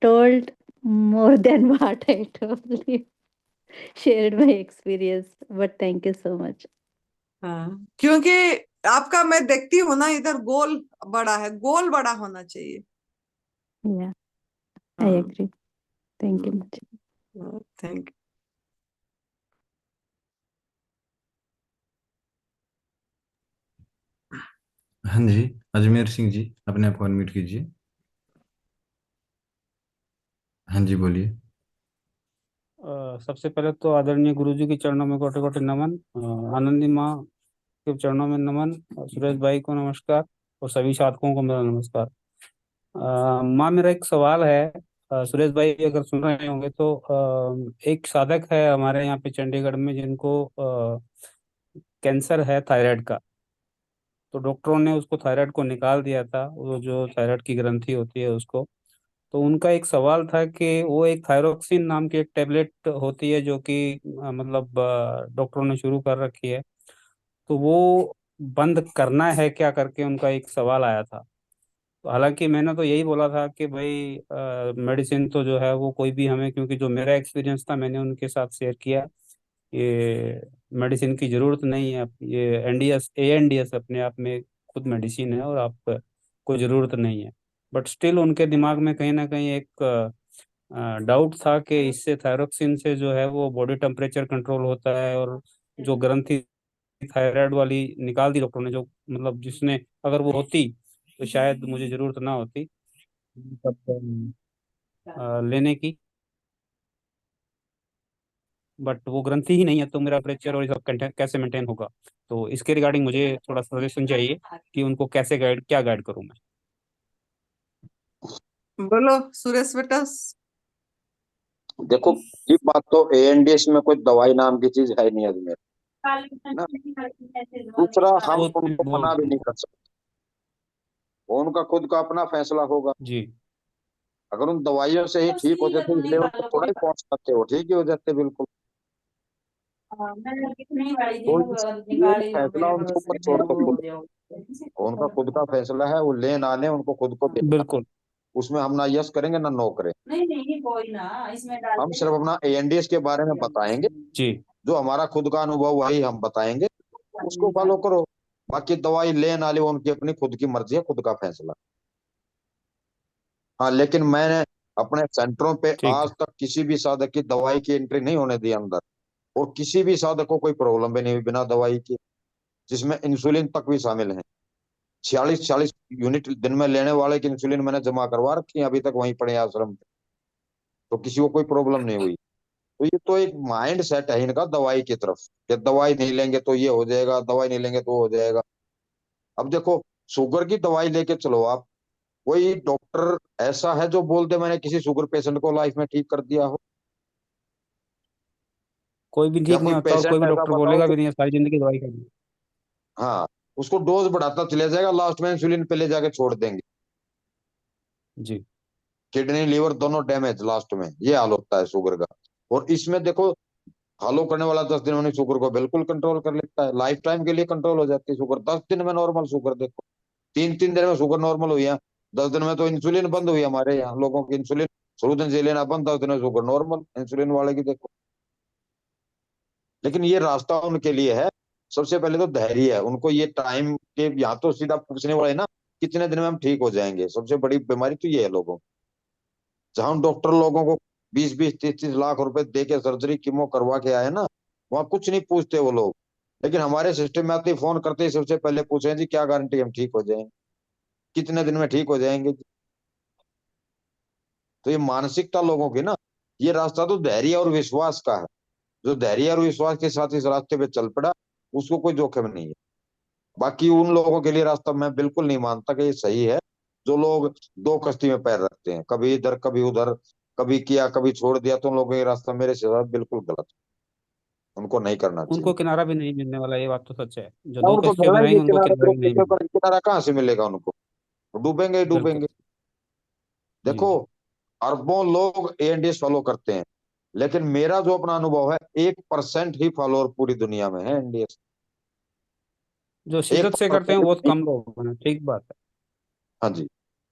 Speaker 3: told more than what I told you. Shared my experience, but thank you so much.
Speaker 2: हाँ, क्योंकि आपका मैं देखती हूँ ना, इधर गोल बड़ा है, गोल बड़ा होना चाहिए।
Speaker 3: Yeah, I
Speaker 2: हाँ,
Speaker 3: agree. Thank you, Maji.
Speaker 2: Thank you.
Speaker 1: हाँ जी, अजमेर सिंह जी, अपने आप को अनम्यूट कीजिए। हाँ जी, बोलिए।
Speaker 4: सबसे पहले तो आदरणीय गुरुजी के चरणों में कोटि कोटि नमन, आनंदी माँ के चरणों में नमन, सुरेश भाई को नमस्कार, और सभी साधकों को मेरा नमस्कार। माँ, मेरा एक सवाल है। सुरेश भाई अगर सुन रहे होंगे तो एक साधक है हमारे यहाँ पे चंडीगढ़ में जिनको कैंसर है थायराइड का। तो डॉक्टरों ने उसको थायराइड को निकाल दिया था, वो जो थायराइड की ग्रंथि होती है उसको। तो उनका एक सवाल था कि वो एक थायरोक्सिन नाम की एक टेबलेट होती है जो कि मतलब डॉक्टरों ने शुरू कर रखी है, तो वो बंद करना है क्या करके उनका एक सवाल आया था। तो हालांकि मैंने तो यही बोला था कि भाई मेडिसिन तो जो है वो कोई भी हमें, क्योंकि जो मेरा एक्सपीरियंस था मैंने उनके साथ शेयर किया, ये मेडिसिन की जरूरत नहीं है। ये एनडीएस एएनडीएस अपने आप में खुद मेडिसिन है और आप को जरूरत नहीं है। बट स्टिल उनके दिमाग में कहीं ना कहीं एक डाउट था कि इससे थायरोक्सिन से जो है वो बॉडी टेम्परेचर कंट्रोल होता है, और जो ग्रंथि थायराइड वाली निकाल दी डॉक्टर ने, जो मतलब जिसने अगर वो होती तो शायद मुझे जरूरत ना होती तब लेने की। बट वो ग्रंथि ही नहीं है तो मेरा टेम्परेचर और ये सब कैसे मेंटेन होगा? तो इसके रिगार्डिंग मुझे थोड़ा सजेशन चाहिए कि उनको कैसे क्या गाइड करूं मैं।
Speaker 2: बोलो सुरेश बेटा।
Speaker 5: देखो, ये बात तो एएनडीएस में कोई दवाई नाम की चीज है नहीं अजमेर ना। दूसरा, हम
Speaker 4: वो
Speaker 5: उनको
Speaker 4: वो
Speaker 5: मना भी नहीं कर सकते, वो उनका खुद का अपना फैसला होगा।
Speaker 4: जी
Speaker 5: अगर उन दवाइयों से ही ठीक हो जाते इसलिए उनको थोड़ा ही पहुंच सकते हो, ठीक ही हो जाते बिल्कुल। तो ये फैसला उनके ऊपर छोड़ दो खुद, वो उनका खुद का फैसला है, वो ले ना ले उनको खुद को देखना।
Speaker 4: बिल्कुल।
Speaker 5: उसमें हम ना यस करेंगे ना नो करें। हम सिर्फ अपना एएनडीएस के बारे में बताएंगे,
Speaker 4: जी
Speaker 5: जो हमारा खुद का अनुभव वही हम बताएंगे, उसको फॉलो करो। बाकी दवाई ले ना ले वो उनकी अपनी खुद की मर्जी है, खुद का फैसला। हाँ, लेकिन मैंने अपने सेंटरों पे
Speaker 4: ठीक
Speaker 5: आज
Speaker 4: है।
Speaker 5: तक किसी भी साधक की दवाई की एंट्री नहीं होने दी अंदर, और किसी भी साधक को कोई प्रॉब्लम भी नहीं हुई बिना दवाई के, जिसमें इंसुलिन तक भी शामिल है। 46 46 यूनिट दिन में लेने वाले की इंसुलिन मैंने जमा करवा रखी है, अभी तक वहीं पड़े हैं आश्रम पे, तो किसी को कोई प्रॉब्लम नहीं हुई। तो ये तो एक माइंड सेट है इनका दवाई की तरफ, कि दवाई नहीं लेंगे तो ये हो जाएगा, दवाई नहीं लेंगे तो वो हो जाएगा। अब देखो, शुगर की दवाई लेके चलो आप, कोई डॉक्टर ऐसा है जो बोल दे मैंने किसी शुगर पेशेंट को लाइफ में ठीक कर दिया हो?
Speaker 4: कोई भी
Speaker 5: या
Speaker 4: ठीक नहीं
Speaker 5: कोई
Speaker 4: होता, और कोई
Speaker 5: पेशेंट
Speaker 4: भी
Speaker 5: ऐसा
Speaker 4: डॉक्टर
Speaker 5: बताओ
Speaker 4: बोलेगा
Speaker 5: जो,
Speaker 4: भी नहीं है सारी जिंदगी दवाई करनी।
Speaker 5: हाँ, उसको डोज बढ़ाता चले जाएगा, लास्ट में इंसुलिन पे ले जाके छोड़ देंगे।
Speaker 4: जी।
Speaker 5: किडनी लीवर दोनों डैमेज लास्ट में, ये हाल होता है शुगर का। और इसमें देखो, फॉलो करने वाला 10 दिन में शुगर को बिल्कुल कंट्रोल कर लेता है, लाइफ टाइम के लिए कंट्रोल हो जाती है शुगर, 10 दिन में नॉर्मल शुगर। देखो, 3 3 दिन में शुगर नॉर्मल हुई है, 10 दिन में तो इंसुलिन बंद हुई हमारे यहाँ लोगों की, इंसुलिन शुरू दिन से लेना बंद, 10 दिन में शुगर नॉर्मल इंसुलिन वाले की। देखो, लेकिन ये रास्ता उनके लिए है। सबसे पहले तो धैर्य है उनको, ये टाइम के यहाँ तो सीधा पूछने वाले ना कितने दिन में हम ठीक हो जाएंगे, सबसे बड़ी बीमारी तो ये है लोगों, जहां डॉक्टर लोगों को 20 20 30 30 लाख रुपए दे के सर्जरी कीमो करवा के आए ना, वहां कुछ नहीं पूछते वो लोग। लेकिन हमारे सिस्टम में आते ही फोन करते ही सबसे पहले पूछे जी क्या गारंटी हम ठीक हो जाएंगे, कितने दिन में ठीक हो जाएंगे। तो ये मानसिकता लोगों की ना, ये रास्ता तो धैर्य और विश्वास का है। जो धैर्य और विश्वास के साथ इस रास्ते पे चल पड़ा, उसको कोई जोखिम नहीं है। बाकी उन लोगों के लिए रास्ता मैं बिल्कुल नहीं मानता कि ये सही है, जो लोग दो कश्ती में पैर रखते हैं, कभी इधर कभी उधर, कभी किया कभी छोड़ दिया, तो उन लोगों का ये रास्ता मेरे हिसाब से बिल्कुल गलत है, उनको नहीं करना
Speaker 4: उनको
Speaker 5: चाहिए।
Speaker 4: किनारा भी नहीं मिलने वाला, ये बात तो सच है। जो
Speaker 5: या
Speaker 4: दो
Speaker 5: उनको
Speaker 4: कश्तियों
Speaker 5: मिलना
Speaker 4: में
Speaker 5: ही नहीं
Speaker 4: रहेंगे उनको
Speaker 5: किनारा,
Speaker 4: किनारा भी नहीं मिलेगा।
Speaker 5: किनारा कहाँ से मिलेगा उनको, वो डूबेंगे ही
Speaker 4: बिल्कुल।
Speaker 5: डूबेंगे।
Speaker 4: जी
Speaker 5: देखो,
Speaker 4: जी।
Speaker 5: अरबों लोग एएनडीएस फॉलो करते हैं, लेकिन मेरा जो अपना अनुभव है, 1% ही फॉलोअर पूरी दुनिया में है एनडीएस।
Speaker 4: जो
Speaker 5: एक
Speaker 4: शिद्दत से करते हैं वो बहुत
Speaker 5: परसेंट
Speaker 4: कम लोग हैं, ठीक बात है।
Speaker 5: हाँ जी,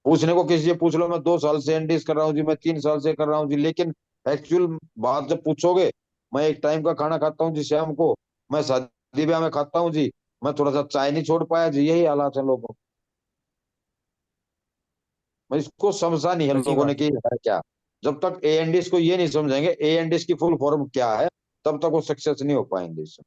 Speaker 5: पूछने को किसी से पूछ लो, मैं 2 साल से एनडीएस कर रहा हूँ जी, मैं 3 साल से कर रहा हूँ जी, लेकिन एक्चुअल बात जब पूछोगे, मैं एक टाइम का खाना खाता हूँ जी शाम को, मैं शादी ब्याह में खाता हूँ जी, मैं थोड़ा सा चाय नहीं छोड़ पाया जी, यही हालात है लोगों। मैं इसको समझा नहीं है
Speaker 4: सच्ची
Speaker 5: लोगों ने
Speaker 4: बात
Speaker 5: कि
Speaker 4: है।
Speaker 5: है क्या। जब तक एएनडीएस को ये नहीं समझेंगे एएनडीएस की फुल फॉर्म क्या है, तब तक वो सक्सेस नहीं हो पाएंगे इसमें।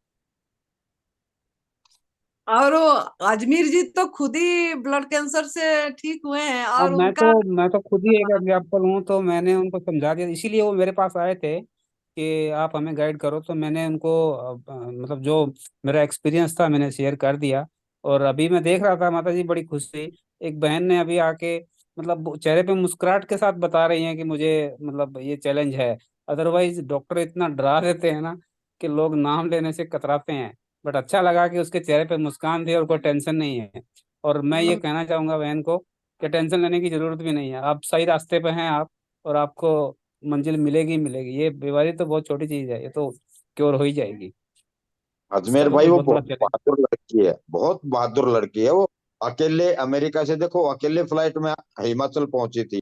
Speaker 2: और वो अजमेर जी तो खुद ही ब्लड कैंसर से ठीक हुए हैं,
Speaker 4: अब
Speaker 2: और
Speaker 4: मैं
Speaker 2: उनका
Speaker 4: तो मैं तो खुद ही एक एग्जाम्पल हूँ, तो मैंने उनको समझा दिया, इसीलिए वो मेरे पास आए थे कि आप हमें गाइड करो। तो मैंने उनको मतलब जो मेरा एक्सपीरियंस था मैंने शेयर कर दिया। और अभी मैं देख रहा था माता जी, बड़ी खुशी, एक बहन ने अभी आके मतलब वो चेहरे पे मुस्कुराहट के साथ बता रही हैं कि मुझे मतलब ये चैलेंज है। अदरवाइज डॉक्टर इतना डरा देते हैं ना कि लोग नाम लेने से कतराते हैं। बट अच्छा लगा कि उसके चेहरे पे मुस्कान थी और कोई टेंशन नहीं है। और मैं ये कहना चाहूंगा बहन को कि टेंशन लेने की जरूरत भी नहीं है, आप सही रास्ते पे हैं आप, और आपको मंजिल मिलेगी ही मिलेगी। ये बीमारी तो बहुत छोटी चीज है, ये तो क्योर हो ही जाएगी। इसका
Speaker 5: अजमेर
Speaker 4: तो
Speaker 5: भाई
Speaker 4: कोई
Speaker 5: वो
Speaker 4: बहुत बड़ा
Speaker 5: बहुत
Speaker 4: चैलेंज।
Speaker 5: बहादुर लड़की है, बहुत बहादुर लड़की है वो। अकेले अमेरिका से देखो, अकेले फ्लाइट में हिमाचल पहुंची थी।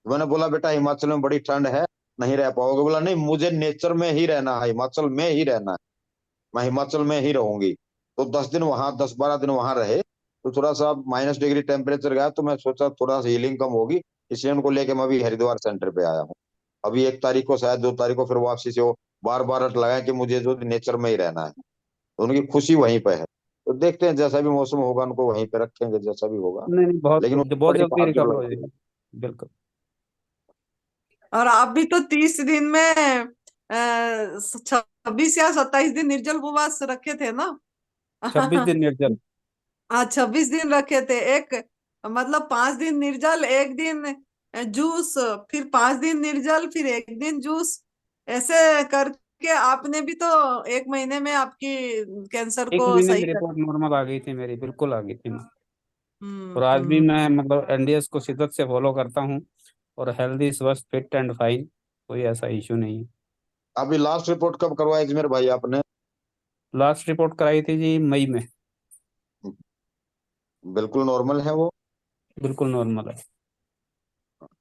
Speaker 5: मैंने बोला बेटा हिमाचल में बड़ी ठंड है, नहीं रह पाओगे? बोला नहीं, मुझे नेचर में ही रहना है, हिमाचल में ही रहना है, मैं हिमाचल में ही रहूंगी। तो 10 दिन वहां, 10 12 दिन वहां रहे, तो थोड़ा सा -डिग्री टेम्परेचर गया, तो मैं सोचा थोड़ा सा हीलिंग कम होगी, इसलिए उनको लेके मैं अभी हरिद्वार सेंटर पे आया हूँ। अभी 1 तारीख को शायद 2 तारीख को फिर वापसी से वो बार बार रट लगाए कि मुझे जो नेचर में ही रहना है, तो उनकी खुशी वहीं पे है। तो देखते हैं जैसा भी मौसम होगा उनको वहीं पे रखेंगे, जैसा भी होगा।
Speaker 4: नहीं नहीं, बहुत
Speaker 5: लेकिन वो
Speaker 4: बहुत
Speaker 5: बड़ी
Speaker 4: जल्दी
Speaker 5: बहादुर
Speaker 4: रिकवर हो
Speaker 5: लड़की है।
Speaker 4: जाएगी। बिल्कुल।
Speaker 2: और आप भी तो 30 दिन में 26 या 27 दिन निर्जल उपवास रखे थे ना?
Speaker 4: 26 दिन निर्जल।
Speaker 2: हाँ, 26 दिन रखे थे। एक मतलब 5 दिन निर्जल, एक दिन जूस, फिर 5 दिन निर्जल, फिर एक दिन जूस, ऐसे करके आपने भी तो 1 महीने में आपकी कैंसर
Speaker 4: एक
Speaker 2: को
Speaker 4: महीने
Speaker 2: सही
Speaker 4: में
Speaker 2: कर।
Speaker 4: रिपोर्ट नॉर्मल आ गई थी मेरी, बिल्कुल आ गई थी। और
Speaker 2: हम्म।
Speaker 4: आज भी
Speaker 2: हम्म।
Speaker 4: मैं मतलब एनडीएस को शिद्दत से फॉलो करता हूँ, और हेल्दी स्वस्थ फिट एंड फाइन, कोई ऐसा इशू नहीं है।
Speaker 5: अभी लास्ट रिपोर्ट कब करवाई अजमेर भाई आपने?
Speaker 4: लास्ट रिपोर्ट कराई थी जी मई में।
Speaker 5: बिल्कुल नॉर्मल है वो?
Speaker 4: बिल्कुल नॉर्मल है।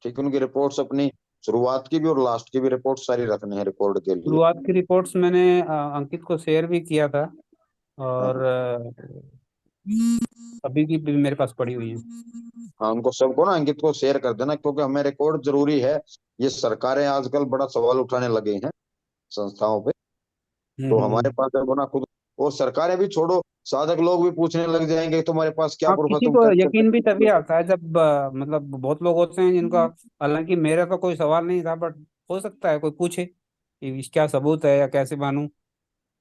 Speaker 5: ठीक है, उनकी रिपोर्ट्स अपनी शुरुआत की भी और लास्ट की भी रिपोर्ट सारी रखनी है रिकॉर्ड के लिए।
Speaker 4: शुरुआत की रिपोर्ट्स मैंने अंकित को शेयर भी किया था।
Speaker 5: हाँ
Speaker 4: और
Speaker 5: हाँ।
Speaker 4: अभी की भी मेरे पास पड़ी हुई है।
Speaker 5: हाँ, उनको सबको ना, अंकित को शेयर कर देना, क्योंकि हमें रिकॉर्ड जरूरी है। ये सरकारें आजकल बड़ा सवाल उठाने लगे हैं संस्थाओं पे। तो हमारे
Speaker 4: हम्म।
Speaker 5: पास है वो ना खुद, और सरकारें भी छोड़ो, साधक लोग भी पूछने लग जाएंगे कि तुम्हारे पास क्या
Speaker 4: हाँ,
Speaker 5: प्रूफ है,
Speaker 4: किसी
Speaker 5: तुम
Speaker 4: को
Speaker 5: कैसे
Speaker 4: यकीन भी
Speaker 5: करते
Speaker 4: तभी
Speaker 5: हो?
Speaker 4: आता है जब मतलब बहुत लोग होते हैं जिनका, हालांकि मेरा तो कोई सवाल नहीं था, बट हो सकता है कोई पूछे कि क्या सबूत है या कैसे मानूं।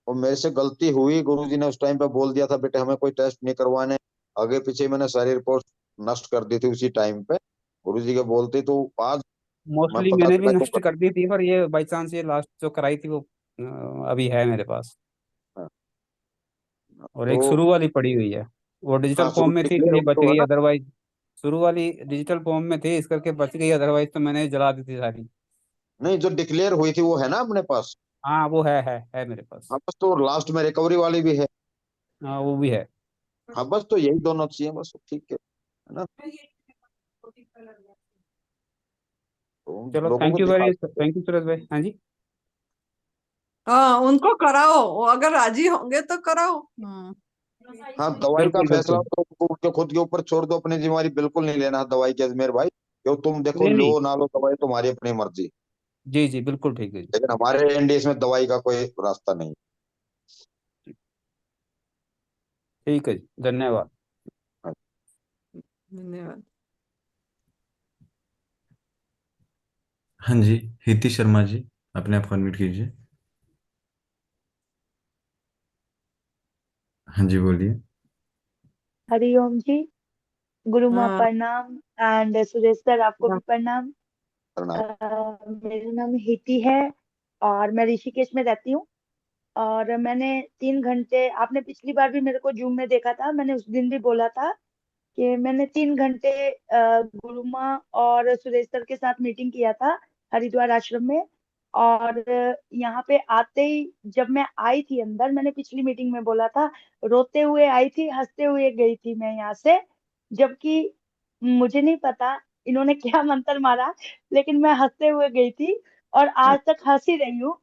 Speaker 5: और मेरे से गलती हुई, गुरुजी ने उस टाइम पे बोल दिया था बेटे हमें कोई टेस्ट नहीं करवाने, आगे पीछे मैंने सारी रिपोर्ट नष्ट कर दी थी उसी टाइम पे, गुरुजी के बोलते। तो आज मैं
Speaker 4: मोस्टली
Speaker 5: पता
Speaker 4: मैंने भी
Speaker 5: लगा
Speaker 4: नष्ट
Speaker 5: तो
Speaker 4: कर दी थी, पर ये बाई चांस ये लास्ट जो कराई थी वो अभी है मेरे पास। और
Speaker 5: तो
Speaker 4: एक शुरू वाली पड़ी हुई है, वो डिजिटल
Speaker 5: हाँ, शुरू
Speaker 4: फॉर्म में थी
Speaker 5: डिक्लेयर
Speaker 4: इसलिए
Speaker 5: हुई
Speaker 4: बच
Speaker 5: तो है
Speaker 4: गई,
Speaker 5: ना।
Speaker 4: अदरवाइज शुरू वाली डिजिटल फॉर्म में थी इस करके बच गई, अदरवाइज तो मैंने जला दी थी सारी।
Speaker 5: नहीं, जो डिक्लेयर हुई थी वो है ना अपने पास।
Speaker 4: हाँ, वो है मेरे पास।
Speaker 5: हाँ बस, तो लास्ट में रिकवरी वाली भी है।
Speaker 4: हाँ, वो भी है।
Speaker 5: हाँ बस, तो यही दोनों चाहिए बस, ठीक है ना। तो
Speaker 4: चलो,
Speaker 5: लोगों को
Speaker 4: थैंक यू
Speaker 5: दिखा
Speaker 4: वेरी
Speaker 5: सकते हैं।
Speaker 4: थैंक यू सुरेश भाई। हाँ जी।
Speaker 2: हाँ, उनको कराओ, वो अगर राजी होंगे तो कराओ।
Speaker 5: हाँ, दवाई का
Speaker 4: बिल्कुल
Speaker 5: फैसला
Speaker 4: बिल्कुल।
Speaker 5: तो उनके खुद के ऊपर छोड़ दो, अपनी जिम्मेवारी बिल्कुल नहीं लेना दवाई के, अजमेर भाई, क्यों तुम देखो
Speaker 4: नहीं नहीं।
Speaker 5: लो ना लो दवाई तुम्हारी अपनी मर्जी।
Speaker 4: जी जी, बिल्कुल ठीक है जी।
Speaker 5: लेकिन हमारे एनडीए में दवाई का कोई रास्ता नहीं।
Speaker 4: ठीक है जी, धन्यवाद।
Speaker 2: धन्यवाद।
Speaker 1: हाँ जी, हिति शर्मा जी, अपने आप को अनम्यूट कीजिए। हाँ जी, बोलिए।
Speaker 6: हरिओम जी। गुरु माँ
Speaker 2: हाँ।
Speaker 6: प्रणाम। एंड सुरेश सर आपको भी प्रणाम।
Speaker 5: प्रणाम।
Speaker 6: मेरा नाम हिति है और मैं ऋषिकेश में रहती हूँ। और मैंने 3 घंटे, आपने पिछली बार भी मेरे को जूम में देखा था, मैंने उस दिन भी बोला था कि मैंने 3 घंटे गुरु माँ और सुरेश सर के साथ मीटिंग किया था हरिद्वार आश्रम में। और यहाँ पे आते ही जब मैं आई थी अंदर, मैंने पिछली मीटिंग में बोला था, रोते हुए आई थी, हंसते हुए गई थी मैं यहाँ से। जबकि मुझे नहीं पता इन्होंने क्या मंत्र मारा, लेकिन मैं हंसते हुए गई थी और आज तक हंसी रही हूँ।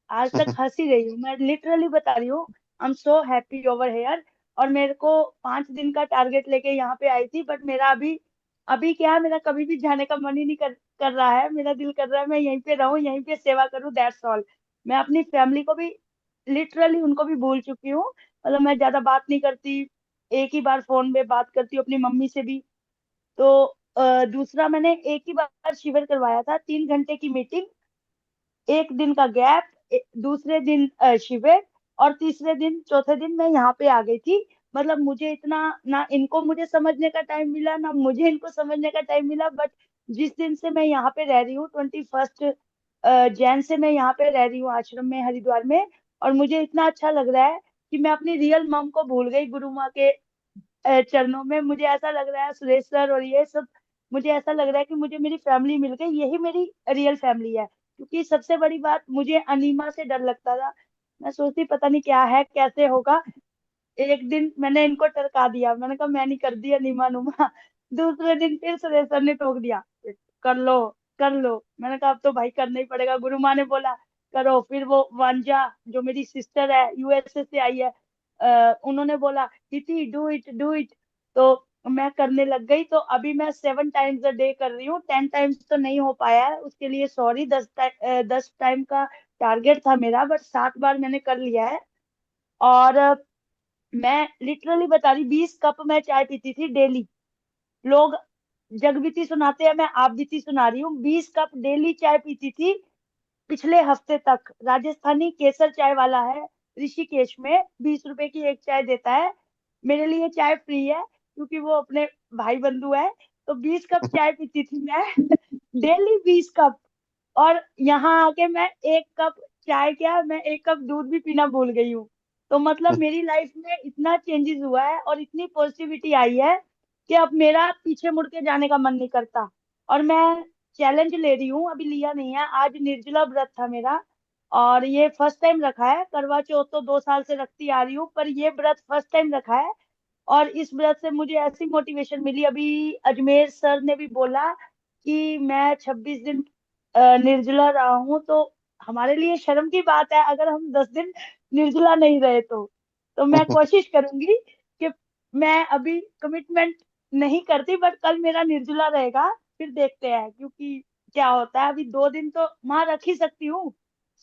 Speaker 6: आज तक हंसी रही हूँ, मैं लिटरली बता रही हूँ। I am so happy over here. और मेरे को 5 दिन का टारगेट लेके यहाँ पे आई थी, बट मेरा अभी अभी क्या है, मेरा कभी भी जाने का मन ही नहीं कर रहा है। मेरा दिल कर रहा है मैं यहीं पे रहूं, यहीं पे सेवा करूं, दैट्स ऑल। मैं अपनी फैमिली को भी लिटरली उनको भी भूल चुकी हूँ। मतलब मैं ज्यादा बात नहीं करती, एक ही बार फोन पे बात करती हूँ अपनी मम्मी से भी। तो दूसरा, मैंने एक ही बार शिविर करवाया था, 3 घंटे की मीटिंग, एक दिन का गैप, दूसरे दिन शिविर, और तीसरे दिन चौथे दिन मैं यहाँ पे आ गई थी। मतलब मुझे इतना, ना इनको मुझे समझने का टाइम मिला, ना मुझे इनको समझने का टाइम मिला। बट जिस दिन से मैं यहाँ पे रह रही हूँ, 21 जैन से मैं यहाँ पे रह रही हूँ आश्रम में हरिद्वार में, और मुझे इतना अच्छा लग रहा है कि मैं अपनी रियल मम को भूल गई गुरु माँ के चरणों में। मुझे ऐसा लग रहा है सुरेश सर और ये सब, मुझे ऐसा लग रहा है कि मुझे मेरी फैमिली मिल गई, यही मेरी रियल फैमिली है। क्योंकि सबसे बड़ी बात, मुझे अनीमा से डर लगता था। मैं सोचती पता नहीं क्या है, कैसे होगा। एक दिन मैंने इनको टरका दिया, मैंने कहा मैं नहीं कर दिया नीमा नुमा। दूसरे दिन फिर सुरेश सर ने टोक दिया, कर लो कर लो। मैंने कहा अब तो भाई करना ही पड़ेगा, गुरु माँ ने बोला करो। फिर वो वांजा, जो मेरी सिस्टर है, यूएसए से आई है, उन्होंने बोला इति डू इट डू इट। तो मैं करने लग गई। तो अभी मैं 7 टाइम्स अ डे कर रही हूँ, 10 टाइम्स तो नहीं हो पाया है, उसके लिए सॉरी। 10 टाइम का टारगेट था मेरा, बट 7 बार मैंने कर लिया है। और मैं लिटरली बता रही, 20 कप मैं चाय पीती थी डेली। लोग जगबीती सुनाते हैं, मैं आप बीती सुना रही हूँ। 20 कप डेली चाय पीती थी पिछले हफ्ते तक। राजस्थानी केसर चाय वाला है ऋषिकेश में, 20 रुपए की एक चाय देता है। मेरे लिए चाय फ्री है, क्योंकि वो अपने भाई बंधु है। तो 20 कप चाय पीती थी मैं डेली, 20 कप। और यहाँ आके मैं 1 कप चाय, क्या मैं 1 कप दूध भी पीना भूल गई हूँ। तो मतलब मेरी लाइफ में इतना चेंजेस हुआ है और इतनी पॉजिटिविटी आई है कि अब मेरा पीछे मुड़ के जाने का मन नहीं करता। और मैं चैलेंज ले रही हूँ, अभी लिया नहीं है। आज निर्जला व्रत था मेरा, और ये फर्स्ट टाइम रखा है। करवा चौथ तो 2 साल से रखती आ रही हूँ, पर ये व्रत फर्स्ट टाइम रखा है। और इस व्रत से मुझे ऐसी मोटिवेशन मिली, अभी अजमेर सर ने भी बोला कि मैं 26 दिन निर्जला रहा हूँ। तो हमारे लिए शर्म की बात है अगर हम 10 दिन निर्जला नहीं रहे तो। मैं कोशिश करूंगी कि मैं अभी कमिटमेंट नहीं करती, बट कल मेरा निर्जला रहेगा, फिर देखते हैं, क्योंकि क्या होता है। अभी 2 दिन तो माँ रख ही सकती हूँ।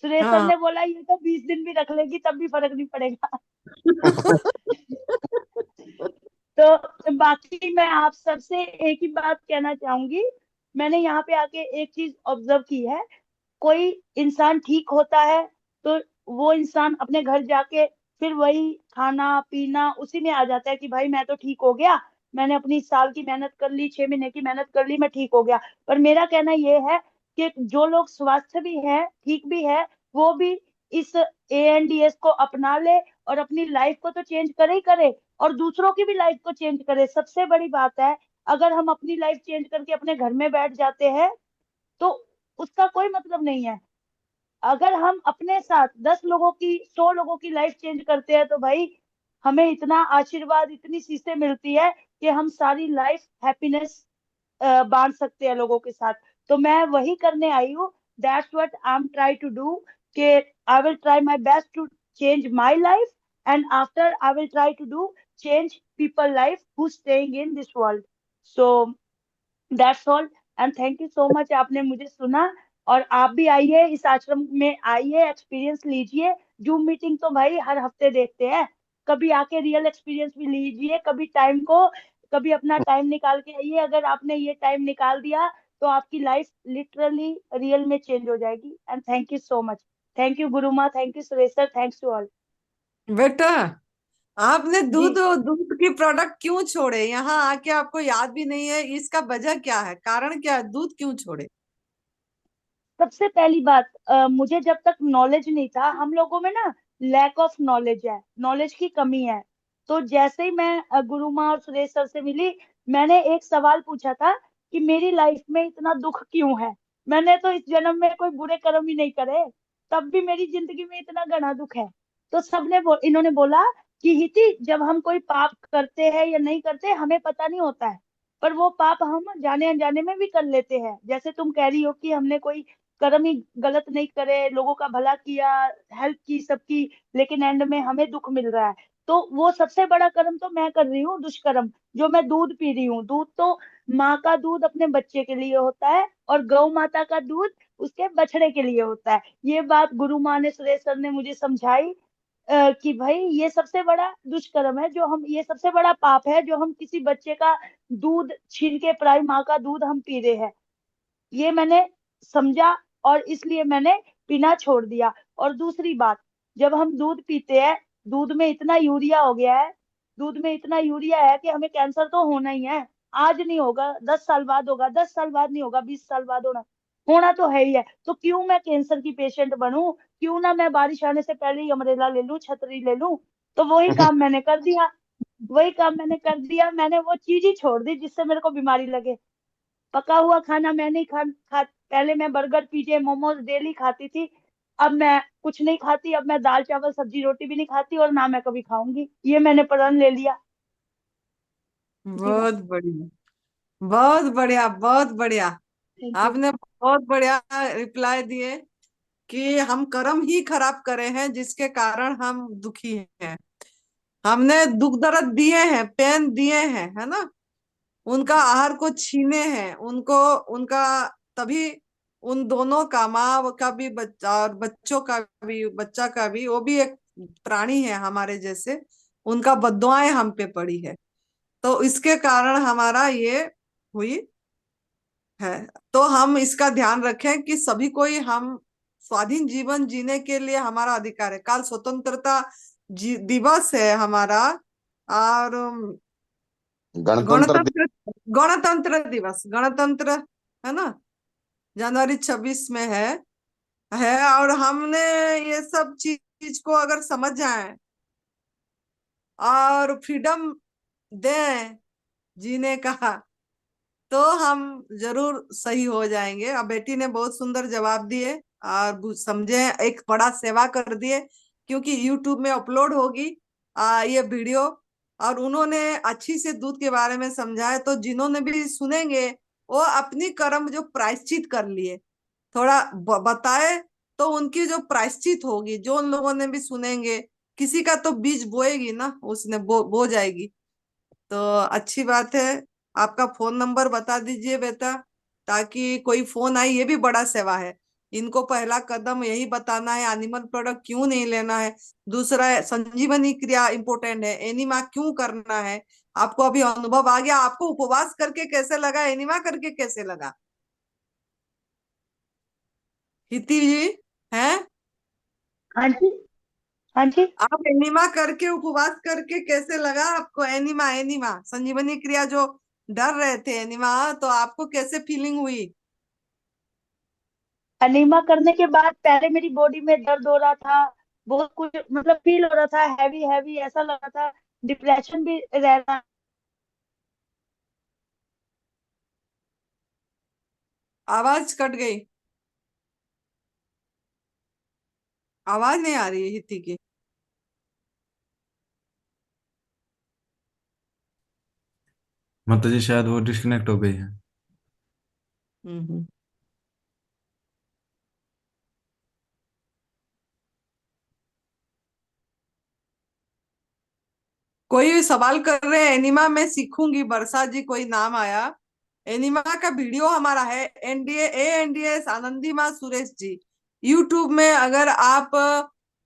Speaker 6: सुरेश सर
Speaker 2: हाँ।
Speaker 6: ने बोला ये तो 20 दिन भी रख लेगी तब भी फर्क नहीं पड़ेगा। तो बाकी मैं आप सबसे एक ही बात कहना चाहूंगी। मैंने यहाँ पे आके एक चीज ऑब्जर्व की है, कोई इंसान ठीक होता है तो वो इंसान अपने घर जाके फिर वही खाना पीना उसी में आ जाता है कि भाई मैं तो ठीक हो गया, मैंने अपनी साल की मेहनत कर ली, 6 महीने की मेहनत कर ली, मैं ठीक हो गया। पर मेरा कहना ये है कि जो लोग स्वस्थ भी है, ठीक भी है, वो भी इस ANDS को अपना ले और अपनी लाइफ को तो चेंज करे ही करे, और दूसरों की भी लाइफ को चेंज करे। सबसे बड़ी बात है, अगर हम अपनी लाइफ चेंज करके अपने घर में बैठ जाते हैं तो उसका कोई मतलब नहीं है। अगर हम अपने साथ 10 लोगों की, 100 लोगों की लाइफ चेंज करते हैं तो भाई हमें इतना आशीर्वाद, इतनी सीखें मिलती है कि हम सारी लाइफ हैप्पीनेस बांट सकते हैं लोगों के साथ। तो मैं वही करने आई हूँ। That's what I am try to do, कि I will try my best to change my life, and after I will try to do change people life who staying in this world. So that's all, and thank you so much, आपने मुझे सुना। और आप भी आइए, इस आश्रम में आइए, एक्सपीरियंस लीजिए। जूम मीटिंग तो भाई हर हफ्ते देखते हैं, कभी आके रियल एक्सपीरियंस भी लीजिए, कभी टाइम को, कभी अपना टाइम निकाल के आइए। अगर आपने ये टाइम निकाल दिया तो आपकी लाइफ लिटरली रियल में चेंज हो जाएगी। And thank you so much. Thank you Guruma, thank you Suresh sir, thanks to all.
Speaker 2: बेटा, आपने
Speaker 6: जी,
Speaker 2: दूध दूध की प्रोडक्ट क्यों छोड़े? यहाँ आके आपको याद भी नहीं है, इसका वजह क्या है, कारण क्या है, दूध क्यों छोड़े?
Speaker 6: सबसे पहली बात, मुझे जब तक नॉलेज नहीं था, हम लोगों में ना लैक ऑफ नॉलेज है, नॉलेज की कमी है। तो जैसे ही मैं गुरु माँ और सुरेश सर से मिली, मैंने एक सवाल पूछा था कि मेरी लाइफ में इतना दुख क्यों है। मैंने तो इस जन्म में कोई बुरे कर्म ही नहीं करे, तब भी मेरी जिंदगी में इतना घना दुख है। तो इन्होंने बोला कि हिति, जब हम कोई पाप करते हैं या नहीं करते हमें पता नहीं होता है, पर वो पाप हम जाने अनजाने में भी कर लेते हैं। जैसे तुम कह रही हो कि हमने कोई कर्म ही गलत नहीं करे, लोगों का भला किया, हेल्प की सबकी, लेकिन एंड में हमें दुख मिल रहा है। तो वो सबसे बड़ा कर्म तो मैं कर रही हूँ, दुष्कर्म। जो मैं दूध पी रही हूँ, दूध तो माँ का दूध अपने बच्चे के लिए होता है, और गौ माता का दूध उसके बछड़े के लिए होता है। ये बात गुरु माँ ने, सुरेश सर ने मुझे समझाई, कि भाई ये सबसे बड़ा दुष्कर्म है, जो हम, ये सबसे बड़ा पाप है जो हम किसी बच्चे का दूध छीन के, पराई माँ का दूध हम पी रहे हैं। ये मैंने समझा, और इसलिए मैंने पीना छोड़ दिया। और दूसरी बात, जब हम दूध पीते हैं, दूध में इतना यूरिया हो गया है, दूध में इतना यूरिया है कि हमें कैंसर तो होना ही है। आज नहीं होगा, 10 साल बाद होगा, 10 साल बाद नहीं होगा, 20 साल बाद होना, होना तो है ही है। तो क्यों मैं कैंसर की पेशेंट बनूं? क्यों ना मैं बारिश आने से पहले ही अमरेला ले लूं, छतरी ले लूं? तो वही काम मैंने कर दिया, वही काम मैंने कर दिया। मैंने वो चीज ही छोड़ दी जिससे मेरे को बीमारी लगे। पका हुआ खाना मैं नहीं पहले मैं बर्गर पिज्जे मोमोज डेली खाती थी, अब मैं कुछ नहीं खाती। अब मैं दाल चावल सब्जी रोटी भी नहीं खाती, और ना मैं कभी खाऊंगी। ये मैंने प्रण ले लिया। जी मैम।
Speaker 2: बहुत बढ़िया, बहुत बढ़िया, बहुत बढ़िया।
Speaker 6: Thank you.
Speaker 2: आपने बहुत बढ़िया रिप्लाई दिए कि हम कर्म ही खराब करे हैं जिसके कारण हम दुखी हैं। हमने दुख दर्द दिए हैं, पेन दिए हैं, है ना, उनका आहार को छीने हैं, उनको, उनका, तभी उन दोनों का, माँ का भी बच्चा और बच्चों का भी, बच्चा का भी, वो भी एक प्राणी है हमारे जैसे, उनका बद्दुआएं हम पे पड़ी है। तो इसके कारण हमारा ये हुई है। तो हम इसका ध्यान रखें कि सभी को ही हम स्वाधीन जीवन जीने के लिए हमारा अधिकार है। कल स्वतंत्रता दिवस है हमारा, और
Speaker 5: गणतंत्र
Speaker 2: गणतंत्र गणतंत्र दिवस, गणतंत्र, है ना, जनवरी 26 में है। और हमने ये सब चीज को अगर समझ जाए और फ्रीडम दें जीने का, तो हम जरूर सही हो जाएंगे। अब बेटी ने बहुत सुंदर जवाब दिए और समझे, एक बड़ा सेवा कर दिए, क्योंकि यूट्यूब में अपलोड होगी ये वीडियो, और उन्होंने अच्छी से दूध के बारे में समझाया। तो जिन्होंने भी सुनेंगे वो अपनी कर्म जो प्रायश्चित कर लिए, थोड़ा बताए, तो उनकी जो प्रायश्चित होगी, जो उन लोगों ने भी सुनेंगे, किसी का तो बीज बोएगी ना, उसने बो जाएगी। तो अच्छी बात है। आपका फोन नंबर बता दीजिए बेटा, ताकि कोई फोन आए, ये भी बड़ा सेवा है। इनको पहला कदम यही बताना है, एनिमल प्रोडक्ट क्यों नहीं लेना है। दूसरा है संजीवनी क्रिया इंपोर्टेंट है, एनिमा क्यों करना है। आपको अभी अनुभव आ गया। आपको उपवास करके कैसे लगा, एनिमा करके कैसे लगा हिती जी? हैं?
Speaker 6: हाँ जी, हाँ जी।
Speaker 2: आप एनिमा करके, उपवास करके कैसे लगा आपको? एनिमा, एनिमा संजीवनी क्रिया जो डर रहे थे एनिमा, तो आपको कैसे फीलिंग हुई?
Speaker 6: अनीमा करने के बाद पहले मेरी बॉडी में दर्द हो रहा था, बहुत कुछ मतलब फील हो रहा था, हैवी हैवी ऐसा लग रहा था, डिप्रेशन भी रह रहा।
Speaker 2: आवाज कट गई, आवाज नहीं आ रही है हिती की।
Speaker 1: माता जी शायद वो डिस्कनेक्ट हो गई है।
Speaker 2: हम्म। कोई सवाल कर रहे हैं एनिमा, मैं सीखूंगी। बरसा जी कोई नाम आया। एनिमा का वीडियो हमारा है, एनडीएस आनंदी माँ सुरेश जी, यूट्यूब में अगर आप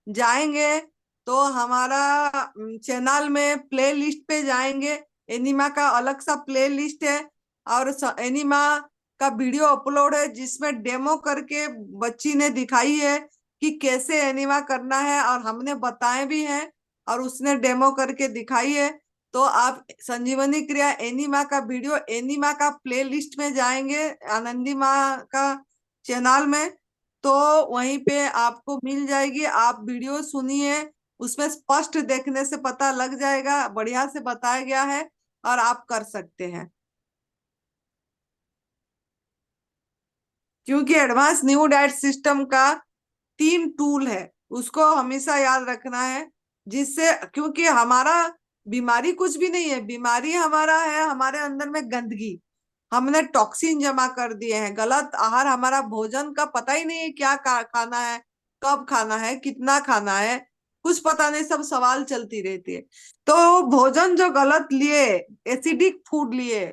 Speaker 2: जाएंगे तो हमारा चैनल में प्ले लिस्ट पे जाएंगे, एनिमा का अलग सा प्ले लिस्ट है। और एनिमा का वीडियो अपलोड है, जिसमें डेमो करके बच्ची ने दिखाई है कि कैसे एनिमा करना है, और हमने बताए भी हैं और उसने डेमो करके दिखाई है। तो आप संजीवनी क्रिया एनिमा का वीडियो, एनिमा का प्ले लिस्ट में जाएंगे आनंदी माँ का चैनल में, तो वहीं पे आपको मिल जाएगी। आप वीडियो सुनिए, उसमें स्पष्ट देखने से पता लग जाएगा, बढ़िया से बताया गया है और आप कर सकते हैं। क्योंकि एडवांस न्यू डाइट सिस्टम का 3 टूल है, उसको हमेशा याद रखना है। जिससे, क्योंकि हमारा बीमारी कुछ भी नहीं है, बीमारी हमारा है हमारे अंदर में गंदगी। हमने टॉक्सिन जमा कर दिए हैं, गलत आहार, हमारा भोजन का पता ही नहीं है क्या खाना है, कब खाना है, कितना खाना है, कुछ पता नहीं, सब सवाल चलती रहती है। तो भोजन जो गलत लिए, एसिडिक फूड लिए,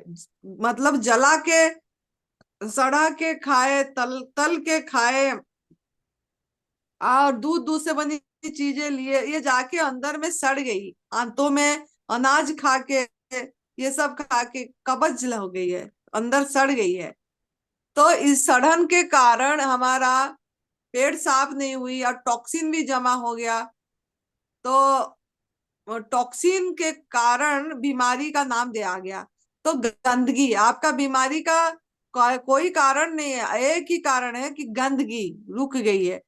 Speaker 2: मतलब जला के, सड़ा के खाए, तल तल के खाए, और दूध दूध से बनी चीजें लिए, ये जाके अंदर में सड़ गई, आंतों में अनाज खा के, ये सब खा के कब्ज हो गई है, अंदर सड़ गई है। तो इस सड़न के कारण हमारा पेट साफ नहीं हुई और टॉक्सिन भी जमा हो गया। तो टॉक्सिन के कारण बीमारी का नाम दिया गया। तो गंदगी आपका बीमारी का कोई कारण नहीं है, एक ही कारण है कि गंदगी रुक गई है।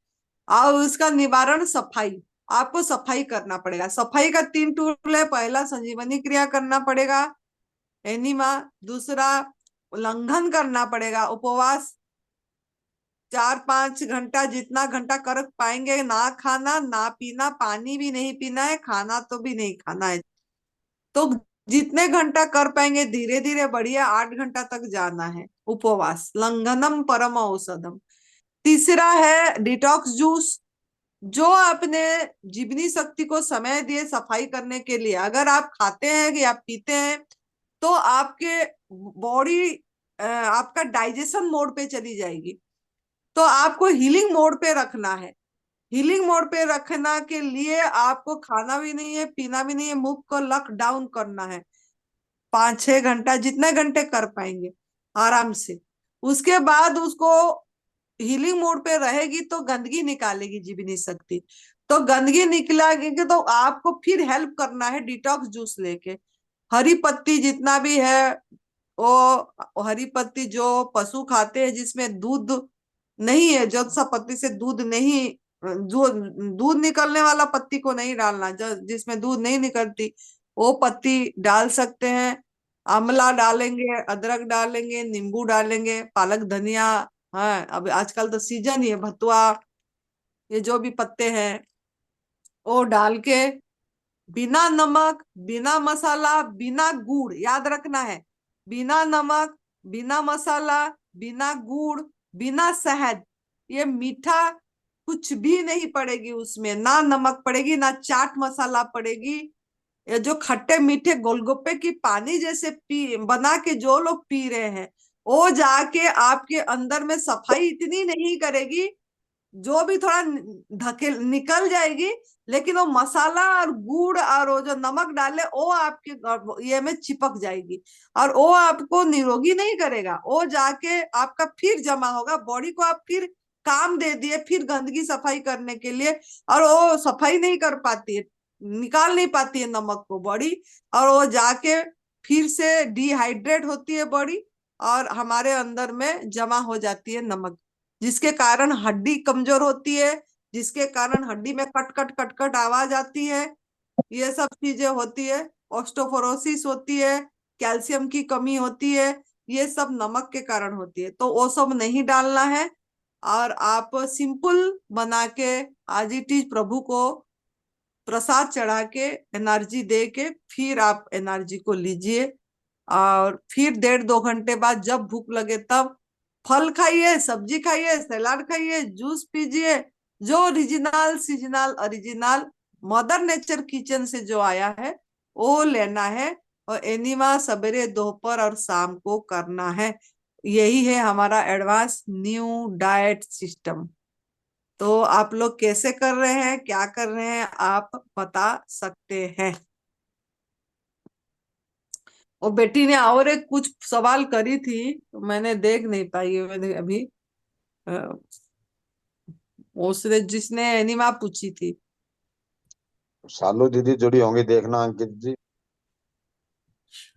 Speaker 2: और उसका निवारण सफाई, आपको सफाई करना पड़ेगा। सफाई का 3 टूल है, पहला संजीवनी क्रिया करना पड़ेगा, एनिमा। दूसरा, उल्लंघन करना पड़ेगा, उपवास 4-5 घंटा, जितना घंटा कर पाएंगे, ना खाना ना पीना, पानी भी नहीं पीना है, खाना तो भी नहीं खाना है। तो जितने घंटा कर पाएंगे, धीरे धीरे बढ़िया 8 घंटा तक जाना है उपवास, लंघनम परम औषधम। तीसरा है डिटॉक्स जूस, जो आपने जीवनी शक्ति को समय दिए सफाई करने के लिए, अगर आप खाते हैं या पीते हैं तो आपके बॉडी, आपका डाइजेशन मोड पे चली जाएगी। तो आपको हीलिंग मोड पे रखना है। हीलिंग मोड पे रखना के लिए आपको खाना भी नहीं है, पीना भी नहीं है, मुख को लॉक डाउन करना है 5-6 घंटा, जितने घंटे कर पाएंगे आराम से। उसके बाद उसको हीलिंग मोड पे रहेगी तो गंदगी निकालेगी जीवनी शक्ति। तो गंदगी निकलेगी तो आपको फिर हेल्प करना है डिटॉक्स जूस लेके। हरी पत्ती जितना भी है, वो हरी पत्ती जो पशु खाते हैं, जिसमें दूध नहीं है, जो सा पत्ती से दूध नहीं, जो दूध निकलने वाला पत्ती को नहीं डालना, जो जिसमें दूध नहीं निकलती, वो पत्ती डाल सकते हैं। आंवला डालेंगे, अदरक डालेंगे, नींबू डालेंगे, पालक धनिया, हाँ अब आजकल तो सीजन ही है, भतुआ, ये जो भी पत्ते हैं वो डाल के, बिना नमक, बिना मसाला, बिना गुड़, याद रखना है, बिना नमक, बिना मसाला, बिना गुड़, बिना शहद, ये मीठा कुछ भी नहीं पड़ेगी उसमें, ना नमक पड़ेगी, ना चाट मसाला पड़ेगी, ये जो खट्टे मीठे गोलगप्पे की पानी जैसे पी बना के जो लोग पी रहे हैं, वो जाके आपके अंदर में सफाई इतनी नहीं करेगी, जो भी थोड़ा धकेल निकल जाएगी, लेकिन वो मसाला और गुड़ और वो जो नमक डाले वो आपके ये में चिपक जाएगी, और वो आपको निरोगी नहीं करेगा। वो जाके आपका फिर जमा होगा, बॉडी को आप फिर काम दे दिए फिर गंदगी सफाई करने के लिए, और वो सफाई नहीं कर पाती है, निकाल नहीं पाती है नमक को बॉडी, और वो जाके फिर से डिहाइड्रेट होती है बॉडी, और हमारे अंदर में जमा हो जाती है नमक, जिसके कारण हड्डी कमजोर होती है, जिसके कारण हड्डी में कट कट कट कट आवाज आती है, ये सब चीजें होती है, ऑस्टोफोरोसिस होती है, कैल्शियम की कमी होती है, ये सब नमक के कारण होती है। तो वो सब नहीं डालना है, और आप सिंपल बना के आज इट इज प्रभु को प्रसाद चढ़ा के एनर्जी दे के फिर आप एनर्जी को लीजिए, और फिर 1.5-2 घंटे बाद जब भूख लगे तब फल खाइए, सब्जी खाइए, सलाद खाइए, जूस पीजिए, जो original seasonal original mother nature kitchen से जो आया है वो लेना है, और एनिमा सवेरे दोपहर और शाम को करना है। यही है हमारा एडवांस न्यू डाइट सिस्टम। तो आप लोग कैसे कर रहे हैं, क्या कर रहे हैं, आप बता सकते हैं। वो बेटी ने और एक कुछ सवाल करी थी, तो मैंने देख नहीं पाई, मैंने अभी अ, उसने जिसने एनिमा पूछी थी।
Speaker 5: सालू दीदी जुड़ी होंगी, देखना अंकित जी।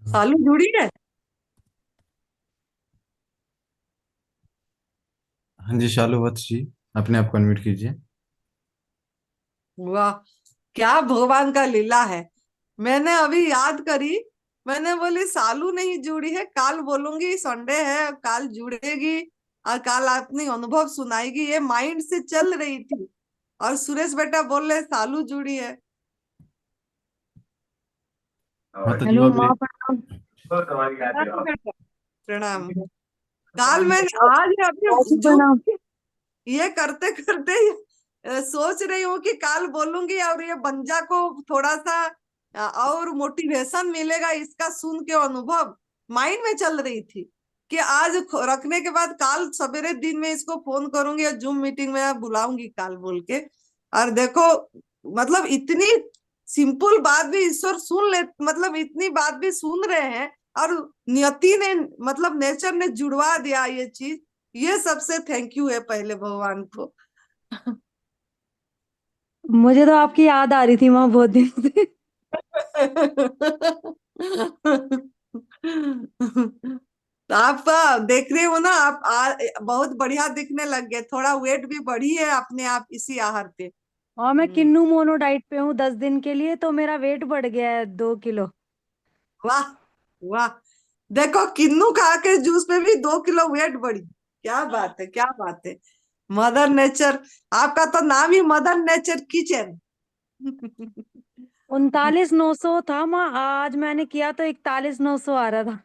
Speaker 2: सालू जुड़ी है?
Speaker 1: हाँ जी शालू वत्स जी, अपने आप को अनम्यूट कीजिए।
Speaker 2: वाह, क्या भगवान का लीला है। मैंने अभी याद करी, मैंने बोली सालू नहीं जुड़ी है, काल बोलूंगी, संडे है, काल जुड़ेगी और काल अपनी अनुभव सुनाएगी, ये माइंड से चल रही थी, और सुरेश बेटा बोल रहे सालू जुड़ी है।
Speaker 1: माता जी
Speaker 3: हेलो
Speaker 1: आप
Speaker 3: माँ
Speaker 1: भी।
Speaker 3: प्रणाम।
Speaker 2: प्रणाम बेटा, प्रणाम। काल मैं आज अभी जो
Speaker 3: प्रणाम।
Speaker 2: ये करते करते सोच रही हूँ कि काल बोलूंगी, और ये बंजा को थोड़ा सा और मोटिवेशन मिलेगा इसका सुन के, अनुभव माइंड में चल रही थी कि आज रखने के बाद काल सवेरे दिन में इसको फोन करूंगी, और जूम मीटिंग में बुलाऊंगी काल बोल के। और देखो, मतलब इतनी सिंपल बात भी ईश्वर सुन ले, मतलब इतनी बात भी सुन रहे हैं, और नियति ने मतलब नेचर ने जुड़वा दिया ये चीज, ये सबसे थैंक यू है पहले भगवान को।
Speaker 3: मुझे तो आपकी याद आ रही थी माँ बहुत दिन से।
Speaker 2: तो आप देख रहे हो ना, आप बहुत बढ़िया दिखने लग गए, थोड़ा वेट भी बढ़ी है अपने आप इसी आहार पे।
Speaker 3: और मैं किन्नू मोनो डाइट पे हूँ 10 दिन के लिए, तो मेरा वेट बढ़ गया है 2 किलो।
Speaker 2: वाह वाह, देखो किन्नू खा के जूस पे भी 2 किलो वेट बढ़ी, क्या बात है, क्या बात है। मदर नेचर, आपका तो नाम ही मदर नेचर किचन।
Speaker 3: 39,900 था माँ, आज मैंने किया तो 41,900 आ रहा था।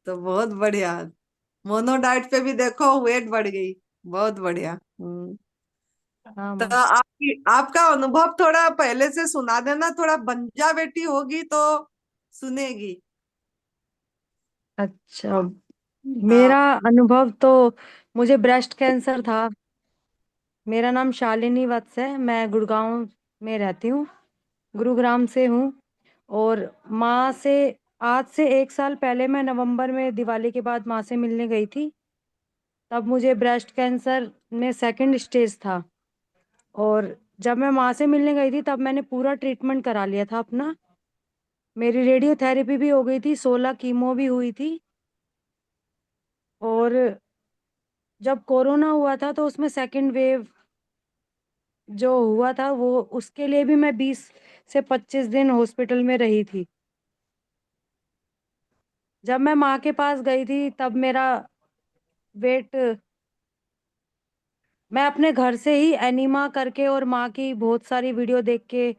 Speaker 2: तो बहुत बढ़िया, मोनो डाइट पे भी देखो वेट बढ़ गई, बहुत बढ़िया।
Speaker 3: हाँ
Speaker 2: तो
Speaker 3: माँ।
Speaker 2: आपका अनुभव थोड़ा पहले से सुना देना, थोड़ा बंजा बेटी होगी तो सुनेगी।
Speaker 3: अच्छा,
Speaker 2: हाँ।
Speaker 3: मेरा अनुभव तो, मुझे ब्रेस्ट कैंसर था। मेरा नाम शालिनी वत्स है, मैं गुड़गांव में रहती हूँ, गुरुग्राम से हूँ। और माँ से आज से 1 साल पहले मैं नवंबर में दिवाली के बाद माँ से मिलने गई थी। तब मुझे ब्रेस्ट कैंसर में सेकंड स्टेज था। और जब मैं माँ से मिलने गई थी तब मैंने पूरा ट्रीटमेंट करा लिया था अपना। मेरी रेडियोथेरेपी भी हो गई थी, 16 कीमो भी हुई थी। और जब कोरोना हुआ था तो उसमें सेकंड वेव जो हुआ था, वो उसके लिए भी मैं 20 से 25 दिन हॉस्पिटल में रही थी। जब मैं माँ के पास गई थी तब मेरा वेट, मैं अपने घर से ही एनीमा करके और माँ की बहुत सारी वीडियो देख के,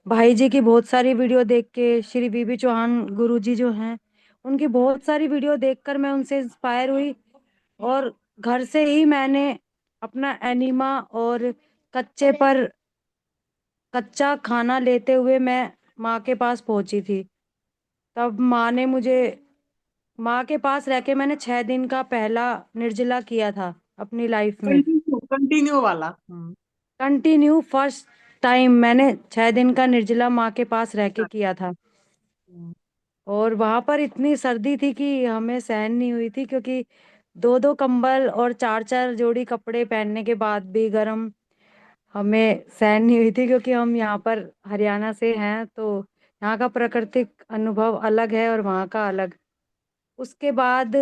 Speaker 3: भाई जी की बहुत सारी वीडियो देख के, श्री बीबी चौहान गुरु जी जो हैं उनकी बहुत सारी वीडियो देखकर मैं उनसे इंस्पायर हुई। और घर से ही मैंने अपना एनीमा और कच्चे पर कच्चा खाना लेते हुए मैं
Speaker 7: माँ के पास पहुंची थी। तब माँ के पास रह के मैंने 6 दिन का पहला निर्जला किया था अपनी लाइफ में।
Speaker 2: कंटिन्यू कंटिन्यू वाला।
Speaker 7: कंटिन्यू फर्स्ट टाइम मैंने 6 दिन का निर्जला माँ के पास रह के किया था। और वहां पर इतनी सर्दी थी कि हमें सहन नहीं हुई थी, क्योंकि 2-2 कंबल और 4-4 जोड़ी कपड़े पहनने के बाद भी गर्म हमें सहन नहीं हुई थी, क्योंकि हम यहाँ पर हरियाणा से हैं, तो यहाँ का प्राकृतिक अनुभव अलग है और वहाँ का अलग। उसके बाद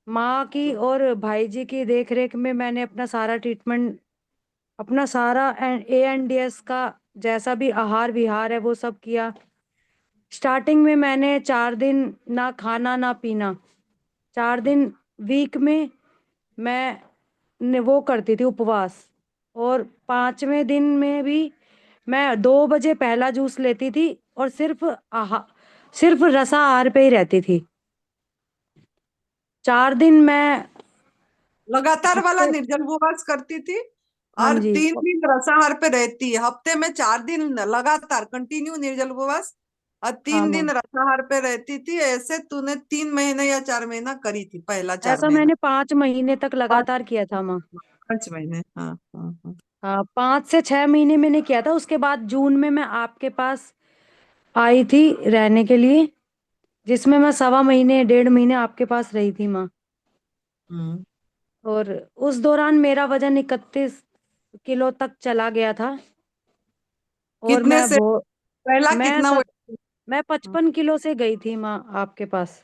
Speaker 7: माँ की और भाई जी की देख रेख में मैंने अपना सारा ट्रीटमेंट, अपना सारा ANDS का जैसा भी आहार विहार है वो सब किया। स्टार्टिंग में मैंने 4 दिन ना खाना ना पीना, 4 दिन वीक में मैं वो करती थी उपवास। और 5वें दिन में भी मैं 2 बजे पहला जूस लेती थी और सिर्फ रसाहार पे ही रहती थी। 4 दिन मैं
Speaker 2: लगातार वाला
Speaker 7: हफ्ते
Speaker 2: निर्जल उपवास करती थी
Speaker 7: हाँ
Speaker 2: और
Speaker 7: जी
Speaker 2: 3 दिन रसाहार पे रहती है। हफ्ते में 4 दिन लगातार कंटिन्यू निर्जल उपवास और
Speaker 7: हाँ
Speaker 2: तीन
Speaker 7: माँ,
Speaker 2: दिन रसाहार पे रहती थी। ऐसे तूने 3 महीने या 4 महीना करी थी, पहला चार
Speaker 7: ऐसा
Speaker 2: महीना
Speaker 7: मैंने 5 महीने तक
Speaker 2: पाँच
Speaker 7: लगातार किया था माँ।
Speaker 2: 5 महीने। हाँ हाँ हाँ।
Speaker 7: हाँ, 5 से 6 महीने मैंने किया था। उसके बाद जून में मैं आपके पास आई थी रहने के लिए, जिसमें मैं 1.25 महीने 1.5 महीने आपके पास रही थी माँ।
Speaker 2: हम्म।
Speaker 7: और उस दौरान मेरा वजन 31 किलो तक चला गया था। और
Speaker 2: कितने से पहला
Speaker 7: मैं
Speaker 2: कितना
Speaker 7: सब
Speaker 2: वेट?
Speaker 7: मैं 55 किलो से गई थी माँ आपके पास।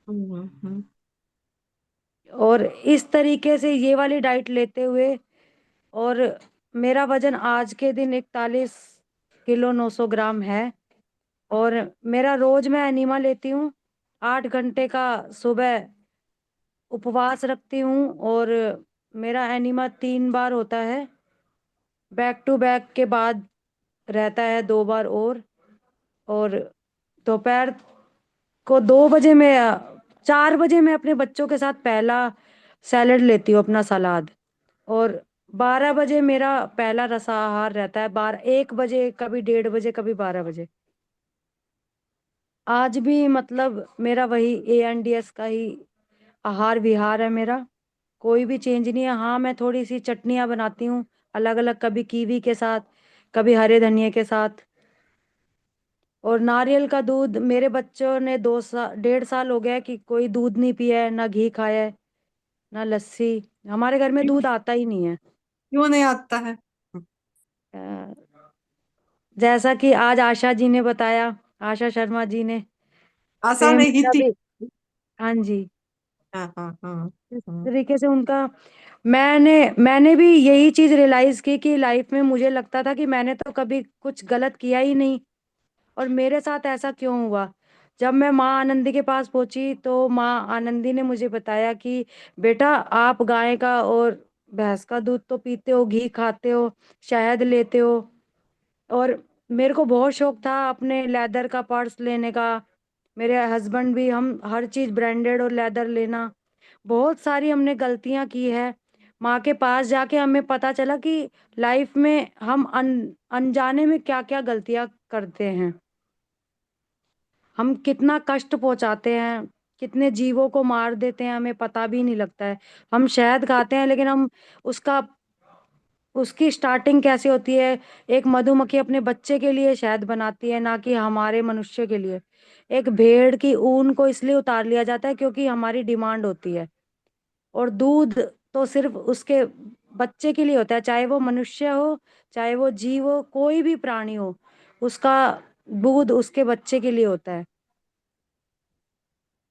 Speaker 2: हम्म।
Speaker 7: और इस तरीके से ये वाली डाइट लेते हुए और मेरा वजन आज के दिन 41 किलो 900 ग्राम है। और मेरा रोज मैं एनीमा लेती हूँ, 8 घंटे का सुबह उपवास रखती हूँ। और मेरा एनीमा 3 बार होता है, बैक टू बैक के बाद रहता है 2 बार। और दोपहर को 2 बजे में 4 बजे मैं अपने बच्चों के साथ पहला सैलेड लेती हूँ, अपना सलाद। और 12 बजे मेरा पहला रसाहार रहता है, 1 बजे, कभी 1:30 बजे, कभी 12 बजे। आज भी मतलब मेरा वही ANDS का ही आहार विहार है मेरा, कोई भी चेंज नहीं है। हाँ, मैं थोड़ी सी चटनियाँ बनाती हूँ अलग अलग, कभी कीवी के साथ, कभी हरे धनिए के साथ। और नारियल का दूध, मेरे बच्चों ने 1.5 साल हो गया है कि कोई दूध नहीं पिया है, ना घी खाया है, ना लस्सी। हमारे घर में दूध आता ही नहीं है।
Speaker 2: क्यों नहीं आता है?
Speaker 7: अ, जैसा कि आज आशा जी ने बताया, आशा शर्मा जी ने,
Speaker 2: आशा
Speaker 7: सेम
Speaker 2: नहीं
Speaker 7: मेरा
Speaker 2: थी।
Speaker 7: भी। हाँ जी,
Speaker 2: हाँ हाँ हाँ।
Speaker 7: इस तरीके से उनका, मैंने भी यही चीज रियलाइज की कि लाइफ में मुझे लगता था कि मैंने तो कभी कुछ गलत किया ही नहीं, और मेरे साथ ऐसा क्यों हुआ। जब मैं माँ आनंदी के पास पहुंची तो माँ आनंदी ने मुझे बताया कि बेटा, आप गाय का और भैंस का दूध तो पीते हो, घी खाते हो, शहद लेते हो। और मेरे को बहुत शौक था अपने लेदर का पर्स लेने का। मेरे हस्बैंड भी, हम हर चीज ब्रांडेड और लेदर लेना। बहुत सारी हमने गलतियां की है। माँ के पास जाके हमें पता चला कि लाइफ में हम अनजाने में क्या क्या गलतियां करते हैं, हम कितना कष्ट पहुंचाते हैं, कितने जीवों को मार देते हैं, हमें पता भी नहीं लगता है। हम शहद खाते हैं, लेकिन हम उसका उसकी स्टार्टिंग कैसे होती है। एक मधुमक्खी अपने बच्चे के लिए शहद बनाती है, ना कि हमारे मनुष्य के लिए। एक भेड़ की ऊन को इसलिए उतार लिया जाता है क्योंकि हमारी डिमांड होती है। और दूध तो सिर्फ उसके बच्चे के लिए होता है, चाहे वो मनुष्य हो, चाहे वो जीव हो, कोई भी प्राणी हो, उसका दूध उसके बच्चे के लिए होता है।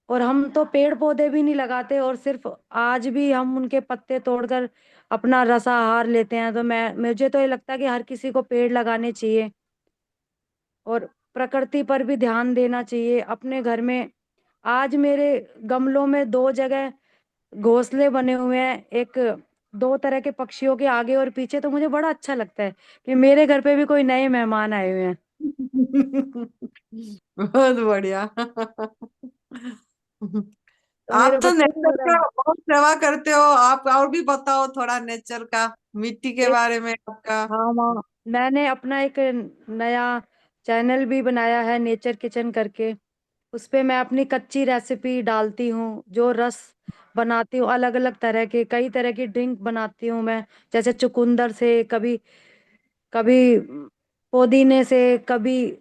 Speaker 7: और हम तो पेड़ पौधे भी नहीं लगाते, और सिर्फ आज भी हम उनके पत्ते तोड़कर अपना रसाहार लेते हैं। तो मुझे तो ये लगता है कि हर किसी को पेड़ लगाने चाहिए और प्रकृति पर भी ध्यान देना चाहिए अपने घर में। आज मेरे गमलों में 2 जगह घोंसले बने हुए हैं, एक 2 तरह के पक्षियों के आगे और पीछे। तो मुझे बड़ा अच्छा लगता है कि मेरे घर पे भी कोई नए मेहमान आए हुए हैं।
Speaker 2: बहुत बढ़िया।
Speaker 7: तो
Speaker 2: आप
Speaker 7: मेरे
Speaker 2: तो
Speaker 7: बच्चे भी
Speaker 2: नेचर
Speaker 7: बड़ा,
Speaker 2: का बहुत सेवा करते हो। आप और भी बताओ थोड़ा नेचर का, मिट्टी के
Speaker 7: एक,
Speaker 2: बारे में आपका।
Speaker 7: हाँ माँ, मैंने अपना एक नया चैनल भी बनाया है नेचर किचन करके। उस पे मैं अपनी कच्ची रेसिपी डालती हूँ, जो रस बनाती हूँ अलग अलग तरह के, कई तरह की ड्रिंक बनाती हूँ मैं, जैसे चुकंदर से, कभी कभी पुदीने से, कभी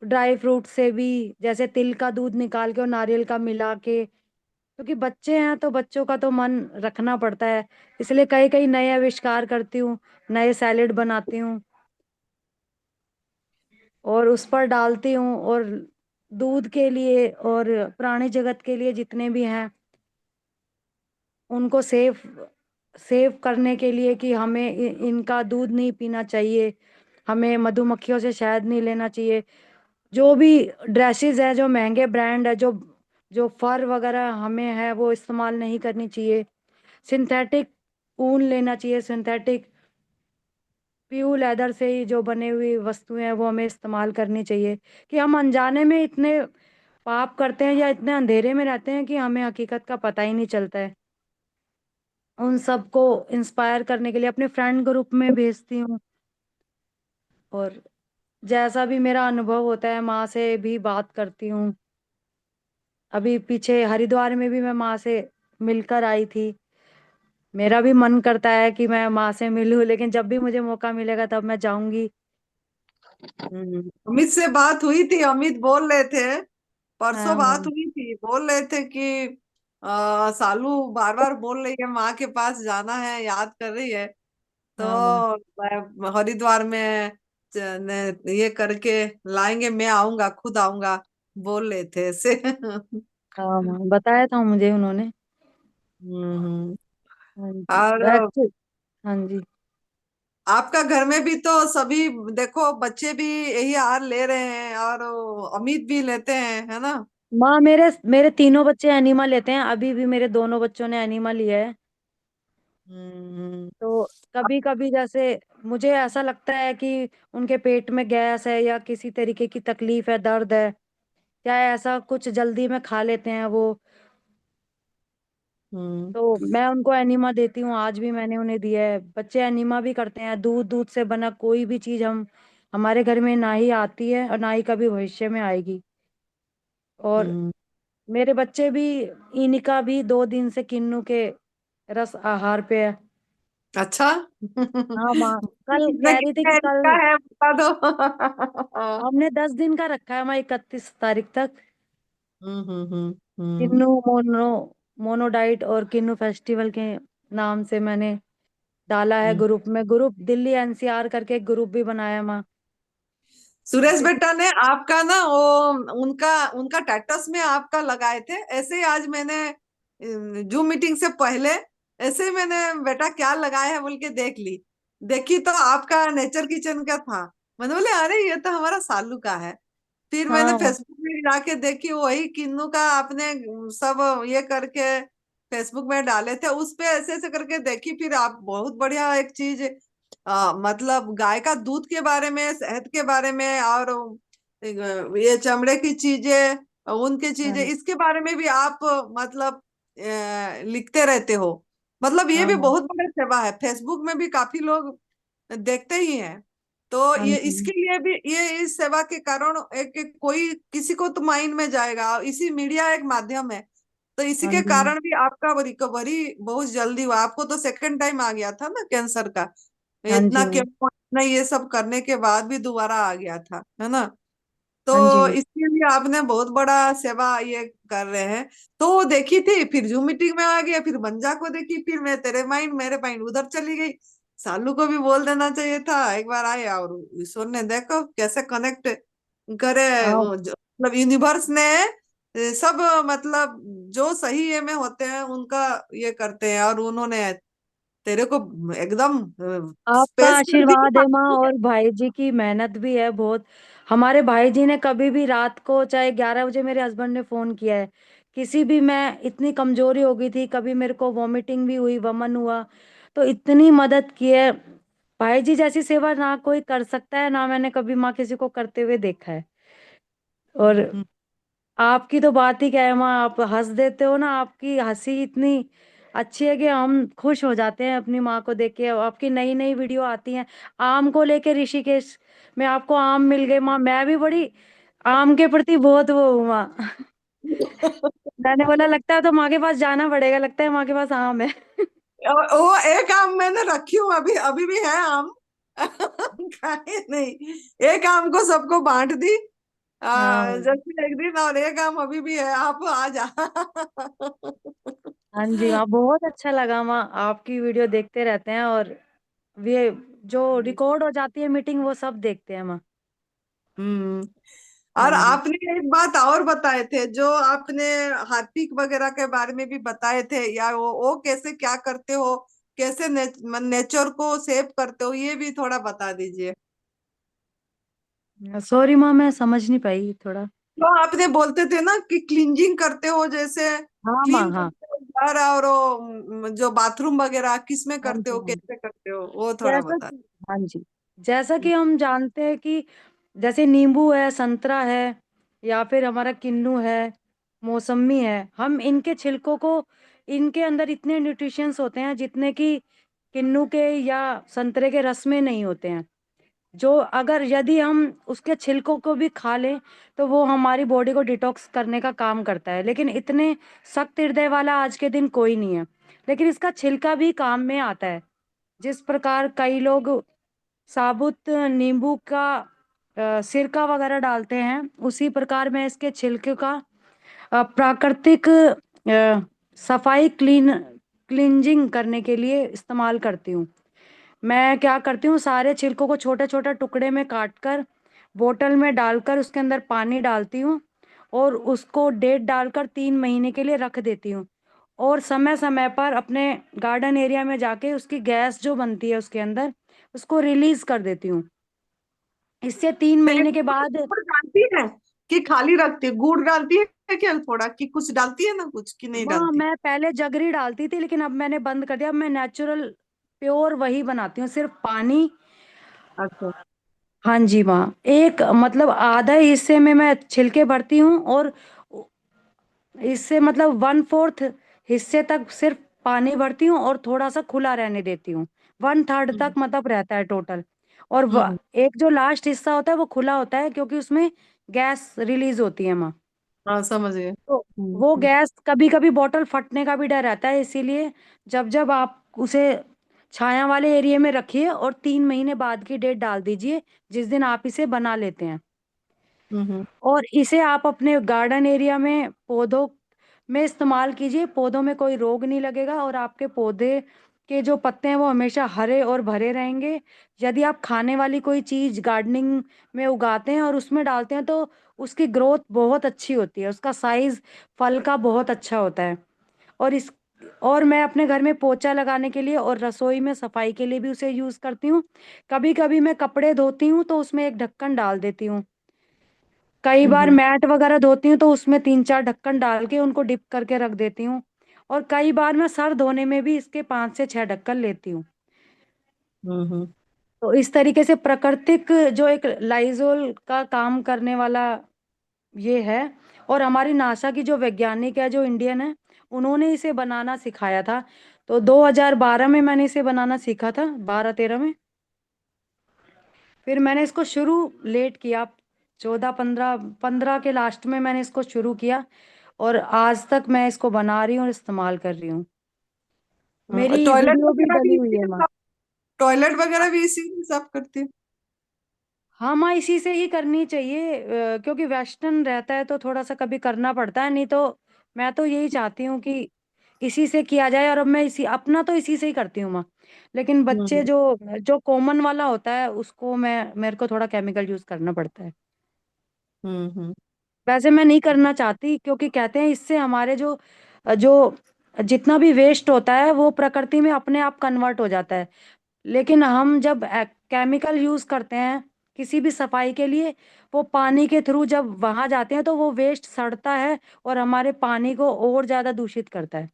Speaker 7: ड्राई फ्रूट से भी, जैसे तिल का दूध निकाल के और नारियल का मिला के, क्योंकि बच्चे हैं तो बच्चों का तो मन रखना पड़ता है, इसलिए कई कई नए आविष्कार करती हूँ, नए सैलेड बनाती हूँ और उस पर डालती हूँ। और दूध के लिए और प्राणी जगत के लिए जितने भी हैं, उनको सेफ सेव करने के लिए कि हमें इनका दूध नहीं पीना चाहिए, हमें मधुमक्खियों से शहद नहीं लेना चाहिए, जो भी ड्रेसेस है, जो महंगे ब्रांड है, जो जो फर वगैरह हमें है वो इस्तेमाल नहीं करनी चाहिए, सिंथेटिक ऊन लेना चाहिए, सिंथेटिक प्योर लेदर से ही जो बने हुई वस्तुएं हैं वो हमें इस्तेमाल करनी चाहिए, कि हम अनजाने में इतने पाप करते हैं या इतने अंधेरे में रहते हैं कि हमें हकीकत का पता ही नहीं चलता है। उन सबको इंस्पायर करने के लिए अपने फ्रेंड ग्रुप में भेजती हूँ, और जैसा भी मेरा अनुभव होता है माँ से भी बात करती हूँ। अभी पीछे हरिद्वार में भी मैं माँ से मिलकर आई थी। मेरा भी मन करता है कि मैं माँ से मिलूं, लेकिन जब भी मुझे मौका मिलेगा तब मैं जाऊंगी।
Speaker 2: अमित से बात हुई थी, अमित बोल रहे थे, परसों
Speaker 7: हाँ
Speaker 2: बात
Speaker 7: हाँ
Speaker 2: हुई थी, बोल रहे थे कि सालू बार बार बोल रही है माँ के पास जाना है, याद कर रही है, तो
Speaker 7: हाँ माँ।
Speaker 2: मैं हरिद्वार में ये करके लाएंगे, मैं आऊंगा, खुद आऊंगा, बोल रहे थे ऐसे।
Speaker 7: हाँ माँ, बताया था मुझे उन्होंने।
Speaker 2: हम्म।
Speaker 7: हाँ जी
Speaker 2: और
Speaker 7: हाँ जी।
Speaker 2: आपका घर में भी तो सभी, देखो बच्चे भी यही आहार ले रहे हैं और अमित भी लेते हैं, है ना?
Speaker 7: माँ, मेरे मेरे तीनों बच्चे एनिमा लेते हैं, अभी भी मेरे दोनों बच्चों ने एनिमा लिया है।
Speaker 2: हम्म।
Speaker 7: तो कभी कभी जैसे मुझे ऐसा लगता है कि उनके पेट में गैस है या किसी तरीके की तकलीफ है, दर्द है, या ऐसा कुछ जल्दी में खा लेते हैं वो,
Speaker 2: हम्म।
Speaker 7: तो मैं उनको एनिमा देती हूँ। आज भी मैंने उन्हें दिया है। बच्चे एनिमा भी करते हैं। दूध दूध से बना कोई भी चीज हम हमारे घर में ना ही आती है और ना ही कभी भविष्य में आएगी। और
Speaker 2: हम्म।
Speaker 7: मेरे बच्चे भी, इनका भी 2 दिन से किन्नू के रस आहार पे है।
Speaker 2: अच्छा।
Speaker 7: हाँ माँ, कल
Speaker 2: कितना
Speaker 7: कह रही थी
Speaker 2: कितना
Speaker 7: कि
Speaker 2: इनका
Speaker 7: कल
Speaker 2: है बता दो।
Speaker 7: हमने 10 दिन का रखा है माँ, 31 तारीख तक।
Speaker 2: हम्म।
Speaker 7: किन्नू मोनोडाइट और किन्नू फेस्टिवल के नाम से मैंने डाला है
Speaker 2: हम्म।
Speaker 7: ग्रुप में। ग्रुप दिल्ली एनसीआर करके एक ग्रुप भी बनाया माँ।
Speaker 2: सुरेश
Speaker 7: किसी
Speaker 2: बेटा ने आपका ना वो उनका उनका टैटस में आपका लगाए थे, ऐसे ही आज मैंने जूम मीटिंग से पहले ऐसे ही मैंने बेटा क्या लगाया है बोल के देख ली, देखी तो आपका नेचर किचन का था। मैंने बोले अरे ये तो हमारा सालू का है। फिर मैंने
Speaker 7: हाँ माँ।
Speaker 2: फेसबुक में जाके देखी, वही किन्नू का आपने सब ये करके फेसबुक में डाले थे, उस पे ऐसे ऐसे करके देखी, फिर आप बहुत बढ़िया एक चीज मतलब गाय का दूध के बारे में, शहद के बारे में, और ये चमड़े की चीजें, उनके
Speaker 7: हाँ
Speaker 2: चीजें, इसके बारे में भी आप मतलब लिखते रहते हो। मतलब ये
Speaker 7: हाँ
Speaker 2: भी
Speaker 7: माँ।
Speaker 2: बहुत बड़ा सेवा है, फेसबुक में भी काफी लोग देखते ही हैं। तो
Speaker 7: हाँ
Speaker 2: ये
Speaker 7: जी।
Speaker 2: इसके लिए भी, ये इस सेवा के कारण एक कोई किसी को तो माइंड में जाएगा, और इसी मीडिया एक माध्यम है, तो इसी
Speaker 7: हाँ
Speaker 2: के
Speaker 7: जी माँ।
Speaker 2: कारण भी आपका रिकवरी बहुत जल्दी हुआ। आपको तो सेकंड टाइम आ गया था ना कैंसर का,
Speaker 7: हाँ
Speaker 2: इतना
Speaker 7: जी माँ।
Speaker 2: केमो इतना ये सब करने के बाद भी दोबारा आ गया था, है ना?
Speaker 7: हाँ जी
Speaker 2: तो
Speaker 7: माँ।
Speaker 2: इसके लिए आपने बहुत बड़ा सेवा ये कर रहे हैं। तो वो देखी थी, फिर जूम मीटिंग में आ गया, फिर मंजा को देखी, फिर मैं तेरे माइंड मेरे माइंड उधर चली गई। सालू को भी बोल देना चाहिए था, एक बार आए और ईश्वर ने देखो कैसे कनेक्ट करे,
Speaker 7: हाँ
Speaker 2: मतलब यूनिवर्स ने सब मतलब जो सही ये में होते हैं उनका ये करते हैं, और उन्होंने तेरे को एकदम
Speaker 7: आपका
Speaker 2: स्पेशल
Speaker 7: आशीर्वाद है माँ,
Speaker 2: दिया।
Speaker 7: और भाई जी की मेहनत भी है बहुत। हमारे भाई जी ने कभी भी रात को चाहे 11 बजे मेरे हस्बैंड ने फोन किया है, किसी भी, मैं इतनी कमजोरी हो गई थी, कभी मेरे को वॉमिटिंग भी हुई, वमन हुआ, तो इतनी मदद की है। भाई जी जैसी सेवा ना कोई कर सकता है, ना मैंने कभी माँ किसी को करते हुए देखा है। और आपकी तो बात ही क्या है माँ, आप हंस देते हो ना, आपकी हंसी इतनी अच्छी है कि हम खुश हो जाते हैं अपनी माँ को देख के। आपकी नई नई वीडियो आती हैं आम को लेके, ऋषिकेश में आपको आम मिल गए माँ। मैं भी बड़ी आम के प्रति बहुत वो हूँ माँ। मैंने बोला लगता है तो माँ के पास जाना पड़ेगा, लगता है माँ के पास आम है।
Speaker 2: वो एक आम मैंने रखी हूँ, अभी अभी भी है आम। खाए नहीं, एक आम को सबको बांट दी।
Speaker 7: हाँ
Speaker 2: जैसे एक दिन, और एक आम अभी भी है, आप आ जा।
Speaker 7: हाँ जी माँ, बहुत अच्छा लगा माँ, आपकी वीडियो देखते रहते हैं। और ये जो रिकॉर्ड हो जाती है मीटिंग वो सब देखते हैं माँ।
Speaker 2: हम्म।
Speaker 7: हाँ
Speaker 2: और
Speaker 7: जी।
Speaker 2: आपने एक बात और बताए थे, जो आपने हार्पिक वगैरह के बारे में भी बताए थे, या वो कैसे क्या करते हो, कैसे नेचर को सेव करते हो, ये भी थोड़ा बता दीजिए।
Speaker 7: सॉरी माँ, मैं समझ नहीं पाई थोड़ा।
Speaker 2: तो आपने बोलते थे ना कि क्लींजिंग करते हो, जैसे
Speaker 7: हाँ माँ,
Speaker 2: क्लीन
Speaker 7: हाँ।
Speaker 2: करते हो घर, और वो जो बाथरूम वगैरह किस में
Speaker 7: हाँ
Speaker 2: करते
Speaker 7: जी,
Speaker 2: हो,
Speaker 7: हाँ जी।
Speaker 2: कैसे करते हो, वो थोड़ा
Speaker 7: जैसा
Speaker 2: बता।
Speaker 7: कि हाँ जी, जैसा कि हम जानते हैं कि जैसे नींबू है, संतरा है, या फिर हमारा किन्नू है, मौसमी है, हम इनके छिलकों को, इनके अंदर इतने न्यूट्रिशंस होते हैं जितने कि किन्नू के या संतरे के रस में नहीं होते हैं। जो अगर यदि हम उसके छिलकों को भी खा लें तो वो हमारी बॉडी को डिटॉक्स करने का काम करता है, लेकिन इतने सख्त हृदय वाला आज के दिन कोई नहीं है। लेकिन इसका छिलका भी काम में आता है। जिस प्रकार कई लोग साबुत नींबू का सिरका वगैरह डालते हैं, उसी प्रकार मैं इसके छिलके का प्राकृतिक सफाई क्लींजिंग करने के लिए इस्तेमाल करती हूँ। मैं क्या करती हूँ, सारे छिलकों को छोटे छोटे टुकड़े में काट कर बोतल में डालकर उसके अंदर पानी डालती हूँ, और उसको डेट डालकर 3 महीने के लिए रख देती हूँ। और समय समय पर अपने गार्डन एरिया में जाके उसकी गैस जो बनती है उसके अंदर, उसको रिलीज कर देती हूँ। इससे 3 महीने के बाद।
Speaker 2: गुड़ डालती है कि खाली रखती है? गुड़ डालती है क्या थोड़ा, कि कुछ डालती है ना, कुछ कि नहीं
Speaker 7: वहाँ
Speaker 2: डालती?
Speaker 7: मैं पहले जगरी डालती थी, लेकिन अब मैंने बंद कर दिया। अब मैं नेचुरल प्योर वही बनाती हूँ, सिर्फ पानी।
Speaker 2: अच्छा।
Speaker 7: हाँ जी माँ, एक मतलब आधा हिस्से में मैं छिलके भरती हूँ, और इससे मतलब 1/4 हिस्से तक सिर्फ पानी भरती हूँ, और थोड़ा सा खुला रहने देती हूँ। 1/3 तक
Speaker 2: हम्म।
Speaker 7: मतलब रहता है टोटल। और
Speaker 2: हम्म।
Speaker 7: एक जो लास्ट हिस्सा होता है वो खुला होता है, क्योंकि उसमें गैस रिलीज होती है माँ।
Speaker 2: हाँ, समझ गए।
Speaker 7: तो वो गैस, कभी कभी बॉटल फटने का भी डर रहता है, इसीलिए जब जब आप उसे छाया वाले एरिया में रखिए, और 3 महीने बाद की डेट डाल दीजिए जिस दिन आप इसे बना लेते हैं।
Speaker 2: हम्म।
Speaker 7: और इसे आप अपने गार्डन एरिया में पौधों में इस्तेमाल कीजिए। पौधों में कोई रोग नहीं लगेगा, और आपके पौधे के जो पत्ते हैं वो हमेशा हरे और भरे रहेंगे। यदि आप खाने वाली कोई चीज गार्डनिंग में उगाते हैं और उसमें डालते हैं तो उसकी ग्रोथ बहुत अच्छी होती है, उसका साइज फल का बहुत अच्छा होता है। और इस और मैं अपने घर में पोछा लगाने के लिए और रसोई में सफाई के लिए भी उसे यूज करती हूँ। कभी कभी मैं कपड़े धोती हूँ तो उसमें एक ढक्कन डाल देती हूँ। कई बार
Speaker 2: हम्म।
Speaker 7: मैट वगैरह धोती हूँ तो उसमें 3-4 ढक्कन डाल के उनको डिप करके रख देती हूँ। और कई बार मैं सर धोने में भी इसके 5 से 6 ढक्कन लेती हूँ।
Speaker 2: हम्म।
Speaker 7: तो इस तरीके से प्राकृतिक जो एक लाइजोल का काम करने वाला ये है। और हमारी नासा की जो वैज्ञानिक है, जो इंडियन है, उन्होंने इसे बनाना सिखाया था। तो 2012 में मैंने इसे बनाना सीखा था, 12-13 में। फिर मैंने इसको शुरू लेट किया, 14-15 के लास्ट में मैंने इसको शुरू किया, और आज तक मैं इसको बना रही हूँ और इस्तेमाल कर रही हूँ। मेरी
Speaker 2: टॉयलेट
Speaker 7: वीडियो भी
Speaker 2: वगैरह
Speaker 7: डली
Speaker 2: भी
Speaker 7: हुई
Speaker 2: इसी
Speaker 7: है
Speaker 2: में
Speaker 7: माँ।
Speaker 2: टॉयलेट वगैरह भी इसी में साफ करती है?
Speaker 7: हाँ माँ, इसी से ही करनी चाहिए, क्योंकि वेस्टर्न रहता है तो थोड़ा सा कभी करना पड़ता है, नहीं तो मैं तो यही चाहती हूँ कि इसी से किया जाए। और अब मैं इसी अपना तो इसी से ही करती हूँ माँ। लेकिन बच्चे
Speaker 2: हम्म।
Speaker 7: जो जो कॉमन वाला होता है उसको मेरे को थोड़ा केमिकल यूज करना पड़ता है।
Speaker 2: हम्म।
Speaker 7: वैसे मैं नहीं करना चाहती, क्योंकि कहते हैं इससे हमारे जो जो जितना भी वेस्ट होता है वो प्रकृति में अपने आप कन्वर्ट हो जाता है। लेकिन हम जब केमिकल यूज करते हैं किसी भी सफाई के लिए, वो पानी के थ्रू जब वहां जाते हैं तो वो वेस्ट सड़ता है और हमारे पानी को और ज्यादा दूषित करता है।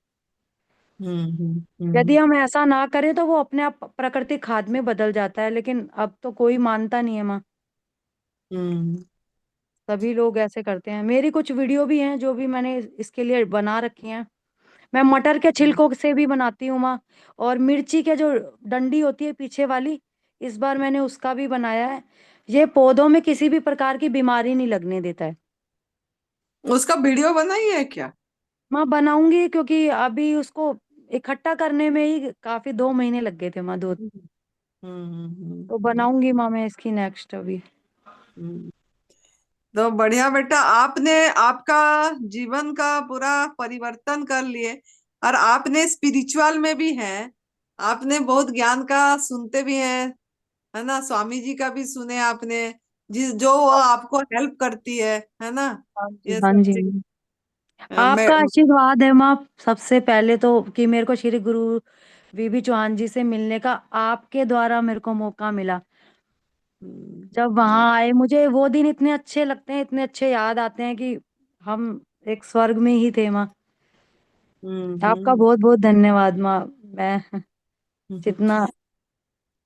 Speaker 7: यदि हम ऐसा ना करें तो वो अपने आप प्राकृतिक खाद में बदल जाता है, लेकिन अब तो कोई मानता नहीं है माँ।
Speaker 2: हम्म।
Speaker 7: सभी लोग ऐसे करते हैं। मेरी कुछ वीडियो भी हैं जो भी मैंने इसके लिए बना रखी हैं। मैं मटर के छिलकों से भी बनाती हूँ माँ। और मिर्ची के जो डंडी होती है पीछे वाली, इस बार मैंने उसका भी बनाया है। ये पौधों में किसी भी प्रकार की बीमारी नहीं लगने देता है।
Speaker 2: उसका वीडियो बनाई है क्या?
Speaker 7: माँ बनाऊंगी, क्योंकि अभी उसको इकट्ठा करने में ही काफी 2 महीने लग गए थे माँ, दो।
Speaker 2: हम्म हम्म हम्म,
Speaker 7: तो बनाऊंगी माँ मैं इसकी नेक्स्ट अभी।
Speaker 2: हम्म। तो बढ़िया बेटा, आपने आपका जीवन का पूरा परिवर्तन कर लिए। और आपने स्पिरिचुअल में भी है, आपने बहुत ज्ञान का सुनते भी हैं, है ना? स्वामी जी का भी सुने आपने, जिस जो वो आपको हेल्प करती है ना?
Speaker 7: हाँ जी,
Speaker 2: ये
Speaker 7: हाँ
Speaker 2: सब
Speaker 7: जी
Speaker 2: चीज।
Speaker 7: माँ।
Speaker 2: मैं
Speaker 7: आपका आशीर्वाद है माँ, सबसे पहले तो कि मेरे को श्री गुरु वीबी चौहान जी से मिलने का आपके द्वारा मेरे को मौका मिला। जब वहां आए, मुझे वो दिन इतने अच्छे लगते हैं, इतने अच्छे याद आते हैं कि हम एक स्वर्ग में ही थे माँ। आपका
Speaker 2: हम्म
Speaker 7: बहुत बहुत धन्यवाद माँ। मैं
Speaker 2: हम्म।
Speaker 7: जितना।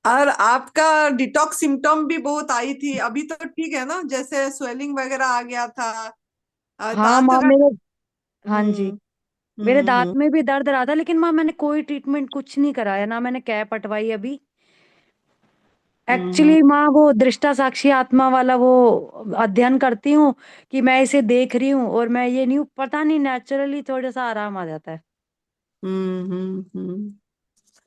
Speaker 2: और आपका डिटॉक्स सिम्टम भी बहुत आई थी, अभी तो ठीक है ना? जैसे स्वेलिंग वगैरह आ गया था,
Speaker 7: हाँ
Speaker 2: दांत
Speaker 7: माँ
Speaker 2: का।
Speaker 7: मेरे। हाँ जी।
Speaker 2: हम्म
Speaker 7: मेरे दांत
Speaker 2: हम्म
Speaker 7: में भी दर्द रहा था, लेकिन माँ मैंने कोई ट्रीटमेंट कुछ नहीं कराया ना, मैंने कैप हटवाई अभी।
Speaker 2: हम्म
Speaker 7: एक्चुअली माँ वो दृष्टा साक्षी आत्मा वाला वो अध्ययन करती हूँ कि मैं इसे देख रही हूँ, और मैं ये नहीं हूँ, पता नहीं नेचुरली थोड़ा सा आराम आ जाता है।
Speaker 2: हम्म।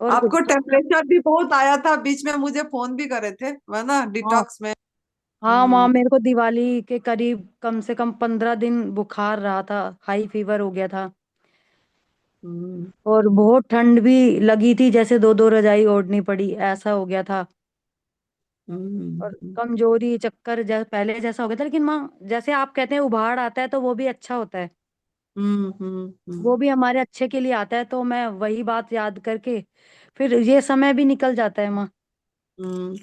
Speaker 7: और
Speaker 2: आपको
Speaker 7: जितना।
Speaker 2: टेम्परेचर भी बहुत आया था बीच में, मुझे फोन भी करे थे, है ना,
Speaker 7: हाँ।
Speaker 2: डिटॉक्स में।
Speaker 7: हाँ माँ,
Speaker 2: हम्म
Speaker 7: मेरे को दिवाली के करीब कम से कम 15 दिन बुखार रहा था, हाई फीवर हो गया था।
Speaker 2: हम्म
Speaker 7: और बहुत ठंड भी लगी थी, जैसे दो दो रजाई ओढ़नी पड़ी, ऐसा हो गया था। और
Speaker 2: हम्म
Speaker 7: कमजोरी, चक्कर जैसे पहले जैसा हो गया था, लेकिन माँ जैसे आप कहते हैं उभार आता है तो वो भी अच्छा होता है। वो
Speaker 2: हम्म।
Speaker 7: भी हमारे अच्छे के लिए आता है, तो मैं वही बात याद करके फिर ये समय भी निकल जाता है माँ।
Speaker 2: हम्म।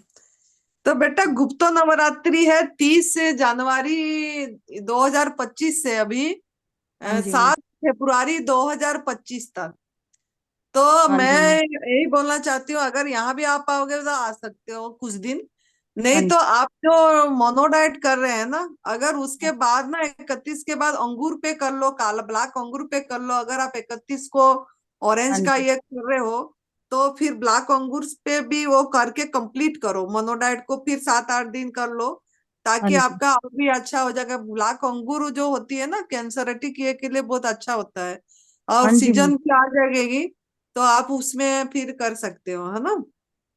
Speaker 2: तो बेटा, गुप्तो नवरात्रि है 30 जनवरी 2025 से अभी
Speaker 7: हाँ जी माँ।
Speaker 2: 7 फरवरी 2025 तक। तो
Speaker 7: हाँ जी
Speaker 2: मैं
Speaker 7: माँ।
Speaker 2: यही बोलना चाहती हूँ, अगर यहाँ भी आप पाओगे तो आ सकते हो कुछ दिन। नहीं
Speaker 7: हाँ
Speaker 2: तो
Speaker 7: जी।
Speaker 2: आप जो मोनो डाइट कर रहे हैं ना, अगर उसके बाद ना 31 के बाद अंगूर पे कर लो, काला ब्लैक अंगूर पे कर लो। अगर आप 31 को
Speaker 7: हाँ
Speaker 2: ऑरेंज का
Speaker 7: जी।
Speaker 2: ये कर रहे हो, तो फिर ब्लैक अंगूर पे भी वो करके कंप्लीट करो। मोनो डाइट को फिर 7-8 दिन कर लो,
Speaker 7: हाँ
Speaker 2: ताकि
Speaker 7: जी।
Speaker 2: आपका और भी अच्छा हो जाएगा। ब्लैक अंगूर जो होती है ना, कैंसरेटिक ये के लिए बहुत अच्छा होता है। और
Speaker 7: हाँ जी माँ।
Speaker 2: सीजन भी आ जाएगी, तो आप उसमें फिर कर सकते हो, है ना?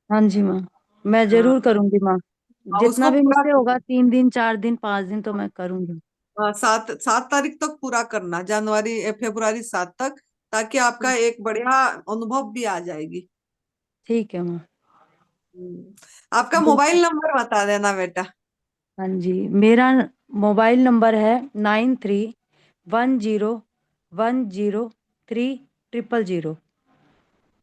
Speaker 7: हाँ जी माँ, मैं
Speaker 2: हाँ,
Speaker 7: जरूर करूंगी माँ।
Speaker 2: और
Speaker 7: जितना
Speaker 2: उसको
Speaker 7: भी
Speaker 2: पूरा
Speaker 7: मुझसे होगा, 3 दिन 4 दिन 5 दिन तो मैं करूंगी।
Speaker 2: 7 तारीख तक पूरा करना, जनवरी फरवरी 7 तक, ताकि आपका एक बढ़िया अनुभव भी आ जाएगी।
Speaker 7: ठीक है माँ।
Speaker 2: आपका
Speaker 7: बिल्कुल।
Speaker 2: मोबाइल नंबर बता देना बेटा।
Speaker 7: हाँ जी, मेरा मोबाइल नंबर है 93101300।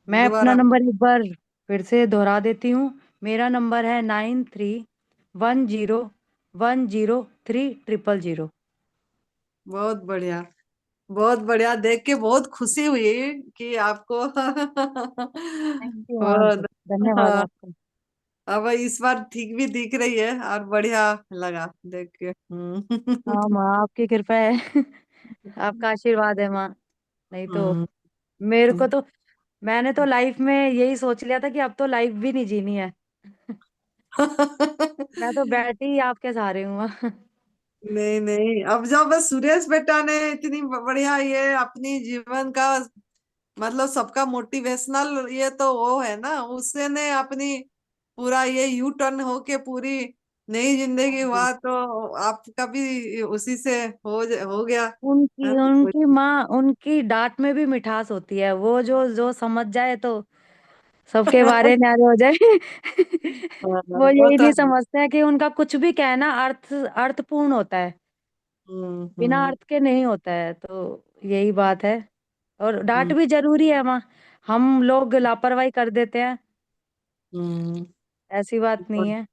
Speaker 7: मैं अपना
Speaker 2: दोबारा।
Speaker 7: नंबर एक बार फिर से दोहरा देती हूँ। मेरा नंबर है 93101300।
Speaker 2: बहुत बढ़िया, बहुत बढ़िया, देख के बहुत खुशी हुई कि आपको
Speaker 7: थैंक यू माँ,
Speaker 2: बहुत।
Speaker 7: धन्यवाद
Speaker 2: हाँ,
Speaker 7: आपका।
Speaker 2: अब इस बार ठीक भी दिख रही है और बढ़िया लगा देख के।
Speaker 7: हाँ माँ, आपकी कृपा है। आपका आशीर्वाद है माँ। नहीं तो
Speaker 2: हम्म।
Speaker 7: मेरे को तो, मैंने तो लाइफ में यही सोच लिया था कि अब तो लाइफ भी नहीं जीनी है। मैं तो बैठी ही आपके सहारे हूँ माँ।
Speaker 2: नहीं नहीं, अब जब सुरेश बेटा ने इतनी बढ़िया ये अपनी जीवन का मतलब सबका मोटिवेशनल ये तो वो है ना, उससे ने अपनी पूरा ये यू टर्न होके पूरी नई जिंदगी हुआ, तो आपका भी उसी से हो गया, है
Speaker 7: उनकी
Speaker 2: ना?
Speaker 7: उनकी माँ, उनकी डांट में भी मिठास होती है। वो जो जो समझ जाए तो सबके बारे न्यारे हो जाए।
Speaker 2: हाँ,
Speaker 7: वो
Speaker 2: वो
Speaker 7: यही
Speaker 2: तो
Speaker 7: नहीं
Speaker 2: है।
Speaker 7: समझते हैं कि उनका कुछ भी कहना अर्थपूर्ण होता है, बिना
Speaker 2: हम्म
Speaker 7: अर्थ के नहीं होता है। तो यही बात है। और डांट
Speaker 2: हम्म
Speaker 7: भी जरूरी है माँ, हम लोग लापरवाही कर देते हैं,
Speaker 2: हम्म।
Speaker 7: ऐसी बात नहीं है।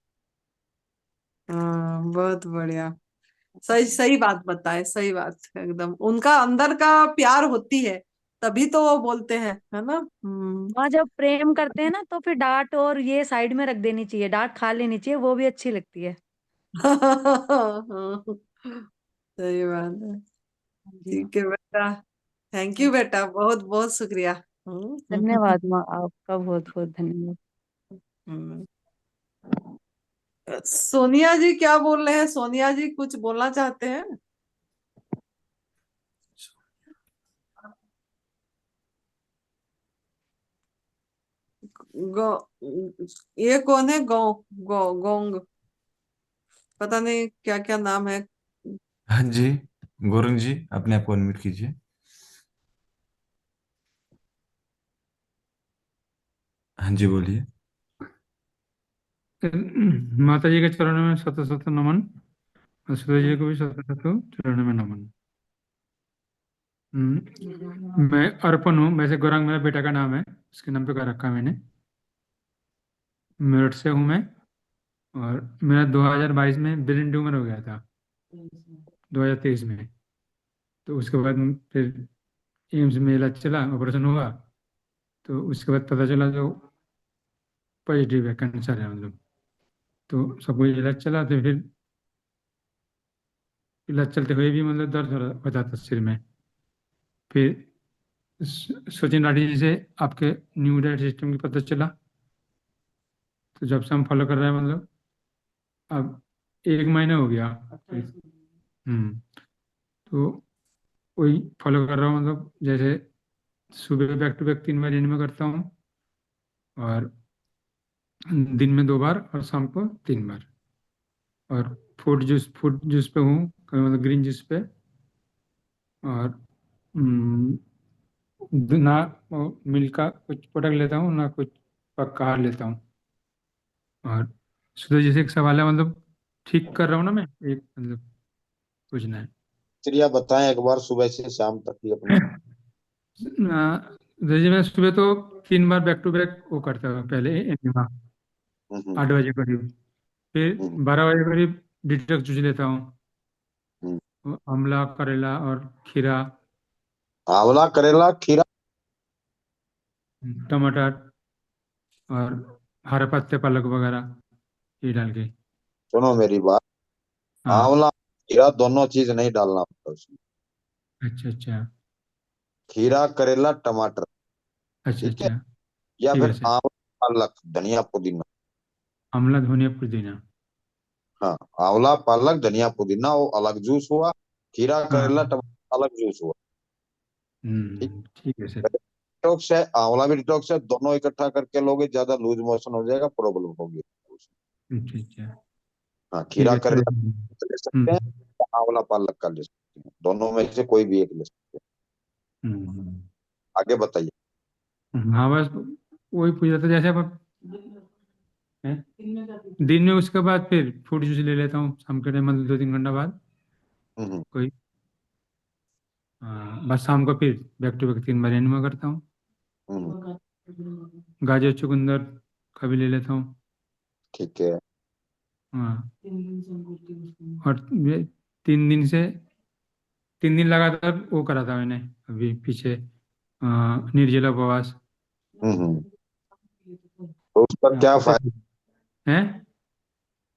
Speaker 2: हाँ, बहुत बढ़िया। सही सही बात बताए, सही बात एकदम। उनका अंदर का प्यार होती है, तभी तो वो बोलते हैं, है ना?
Speaker 7: माँ जब प्रेम करते हैं ना, तो फिर डांट और ये साइड में रख देनी चाहिए, डांट खा लेनी चाहिए, वो भी अच्छी लगती है।
Speaker 2: हाँ, सही बात है।
Speaker 7: हाँ जी माँ।
Speaker 2: ठीक है बेटा, थैंक यू बेटा, बहुत बहुत शुक्रिया।
Speaker 3: धन्यवाद माँ, आपका बहुत बहुत धन्यवाद।
Speaker 2: हम्म। सोनिया जी क्या बोल रहे हैं? सोनिया जी कुछ बोलना चाहते हैं? गो, ये कौन है? गो, गोंग, पता नहीं क्या क्या नाम है।
Speaker 1: हाँ जी, गोरंग जी अपने आप को अनम्यूट कीजिए। हाँ जी, बोलिए।
Speaker 8: माता जी के चरणों में शत शत नमन, और सूरज जी को भी शत शत चरणों में नमन। मैं अर्पण हूँ, वैसे गौरांग मेरा बेटा का नाम है, उसके नाम पे कर रखा है मैंने। मेरठ से हूँ मैं, और मेरा 2022 में ब्रेन ट्यूमर हो गया था, 2023 में। तो उसके बाद फिर एम्स में इलाज चला, ऑपरेशन हुआ, तो उसके बाद पता चला जो पॉजिटिव है, कैंसर है मतलब। तो सब कुछ इलाज चला, तो फिर इलाज चलते हुए भी मतलब दर्द हो जाता सिर में। फिर सचिन राठी जी से आपके न्यू डाइट सिस्टम की पता चला, तो जब से हम फॉलो कर रहे हैं मतलब अब 1 महीना हो गया। तो वही फॉलो कर रहा हूँ, मतलब जैसे सुबह बैक टू बैक 3 बार इनमें करता हूँ, और दिन में 2 बार, और शाम को 3 बार। और फ्रूट जूस पे हूँ, मतलब ग्रीन जूस पे। और हम्म, ना मिल्क का कुछ प्रोडक्ट लेता हूँ, ना कुछ पक्का आहार लेता हूँ। और सुधा जैसे एक सवाल है, मतलब ठीक कर रहा हूँ ना मैं, एक मतलब पूछना है।
Speaker 5: चलिए आप बताएं एक बार, सुबह से शाम तक की अपनी।
Speaker 8: जैसे मैं सुबह तो 3 बार बैक टू बैक वो करता हूँ, पहले एनिमा
Speaker 5: हम्म
Speaker 8: 8 बजे करीब, फिर
Speaker 5: हम्म
Speaker 8: 12 बजे करीब डिटॉक्स जूस लेता हूँ,
Speaker 5: हम्म।
Speaker 8: वो आंवला, करेला और खीरा,
Speaker 5: आंवला, करेला, खीरा।
Speaker 8: टमाटर और हरे पत्ते, पालक वगैरह ये डाल के।
Speaker 5: सुनो मेरी बात,
Speaker 8: हाँ।
Speaker 5: आंवला खीरा दोनों चीज नहीं डालना होता उसमें।
Speaker 8: अच्छा अच्छा।
Speaker 5: खीरा, करेला, टमाटर,
Speaker 8: अच्छा
Speaker 5: ठीक है।
Speaker 8: अच्छा।
Speaker 5: या
Speaker 8: ठीक है
Speaker 5: फिर
Speaker 8: सर।
Speaker 5: आंवला, पालक, धनिया, पुदीना।
Speaker 8: आंवला, धनिया, पुदीना।
Speaker 5: हाँ, आंवला, पालक, धनिया, पुदीना वो अलग जूस हुआ। खीरा, करेला,
Speaker 8: हाँ।
Speaker 5: टमाटर अलग जूस हुआ। ठीक।
Speaker 8: ठीक है सर।
Speaker 5: डिटॉक्स है, आंवला भी डिटॉक्स है, दोनों इकट्ठा करके लोगे ज्यादा लूज मोशन हो जाएगा, प्रॉब्लम होगी।
Speaker 8: अच्छा अच्छा।
Speaker 5: हाँ,
Speaker 8: ठीक
Speaker 5: खीरा,
Speaker 8: है सर।
Speaker 5: करेला ले सकते हैं, या आंवला, पालक का ले सकते हैं, दोनों में से कोई भी एक ले सकते हैं।
Speaker 8: हम्म।
Speaker 5: आगे बताइए।
Speaker 8: हाँ बस वही पूछ रहा था, जैसे अब हैं? दिन में उसके बाद फिर फ्रूट जूस ले लेता हूँ शाम के टाइम, मतलब 2-3 घंटा बाद
Speaker 5: हम्म
Speaker 8: कोई। हाँ, बस शाम को फिर बैक टू बैक 3 बार एनिमा करता हूँ।
Speaker 5: हम्म।
Speaker 8: गाजर, चुकंदर का भी ले लेता हूँ।
Speaker 5: ठीक है।
Speaker 8: हाँ। और ये 3 दिन से 3 दिन लगातार वो करा था मैंने अभी पीछे, निर्जला उपवास।
Speaker 5: हम्म। तो उसका क्या
Speaker 8: पता
Speaker 5: फायदा,
Speaker 8: है।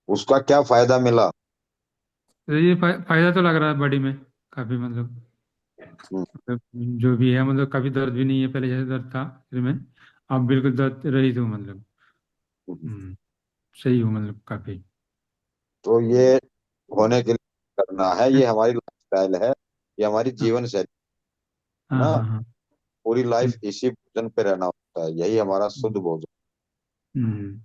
Speaker 5: उसका क्या फायदा मिला?
Speaker 8: तो ये फायदा तो लग रहा है बॉडी में काफी,
Speaker 5: हम्म
Speaker 8: मतलब जो भी है, मतलब काफी दर्द भी नहीं है, पहले जैसे दर्द था फिर में, अब बिल्कुल दर्द रहित हूँ मतलब।
Speaker 5: हम्म।
Speaker 8: हम्म, सही हूँ मतलब काफी।
Speaker 5: तो ये होने के लिए करना है, ये हमारी लाइफस्टाइल है, ये हमारी
Speaker 8: हाँ
Speaker 5: जीवन शैली है
Speaker 8: हाँ
Speaker 5: ना।
Speaker 8: हाँ हाँ।
Speaker 5: पूरी
Speaker 8: हम्म,
Speaker 5: लाइफ इसी भोजन पे रहना होता है, यही हमारा शुद्ध
Speaker 8: हम्म,
Speaker 5: भोजन।
Speaker 8: हम्म।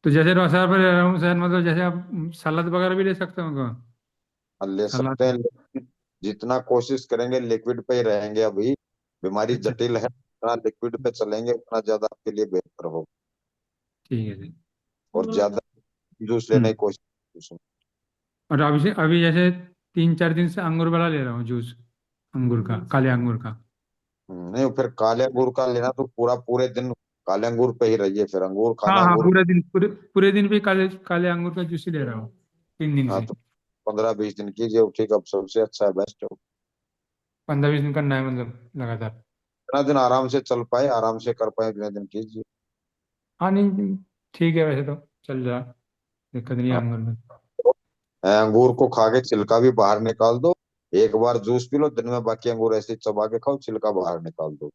Speaker 8: तो जैसे रोसा पर रह रहा हूँ शायद, मतलब जैसे आप सलाद वगैरह भी ले सकते हो क्या?
Speaker 5: ले सकते हैं,
Speaker 8: सलाद।
Speaker 5: लेकिन जितना कोशिश करेंगे लिक्विड पे ही रहेंगे अभी। बीमारी
Speaker 8: अच्छा।
Speaker 5: जटिल है, जितना लिक्विड पे चलेंगे उतना ज्यादा आपके लिए बेहतर होगा।
Speaker 8: ठीक है जी।
Speaker 5: और ज्यादा जूस लेने
Speaker 8: हम्म।
Speaker 5: की कोशिश।
Speaker 8: और अभी से अभी जैसे 3-4 दिन से अंगूर वाला ले रहा हूँ जूस, अंगूर का, काले अंगूर का।
Speaker 5: नहीं, फिर काले अंगूर का लेना तो पूरा पूरे दिन काले अंगूर पे ही रहिए, फिर अंगूर
Speaker 8: हाँ
Speaker 5: खाना,
Speaker 8: हाँ,
Speaker 5: अंगूर।
Speaker 8: पूरे दिन, पूरे पूरे दिन भी काले काले अंगूर का जूस ही ले रहा हूँ 3 दिन
Speaker 5: हाँ
Speaker 8: से।
Speaker 5: तो 15-20 दिन कीजिए, वो ठीक, अब सबसे अच्छा है, बेस्ट है।
Speaker 8: 15-20 दिन करना है मतलब लगातार।
Speaker 5: जितना दिन आराम से चल पाए, आराम से कर पाए, उतने दिन कीजिए।
Speaker 8: हाँ नहीं, ठीक है, वैसे तो चल रहा, दिक्कत नहीं है
Speaker 5: हाँ,
Speaker 8: अंगूर में।
Speaker 5: तो अंगूर को खा के छिलका भी बाहर निकाल दो, एक बार जूस पी लो, दिन में बाकी अंगूर ऐसे ही चबा के खाओ, छिलका बाहर निकाल दो।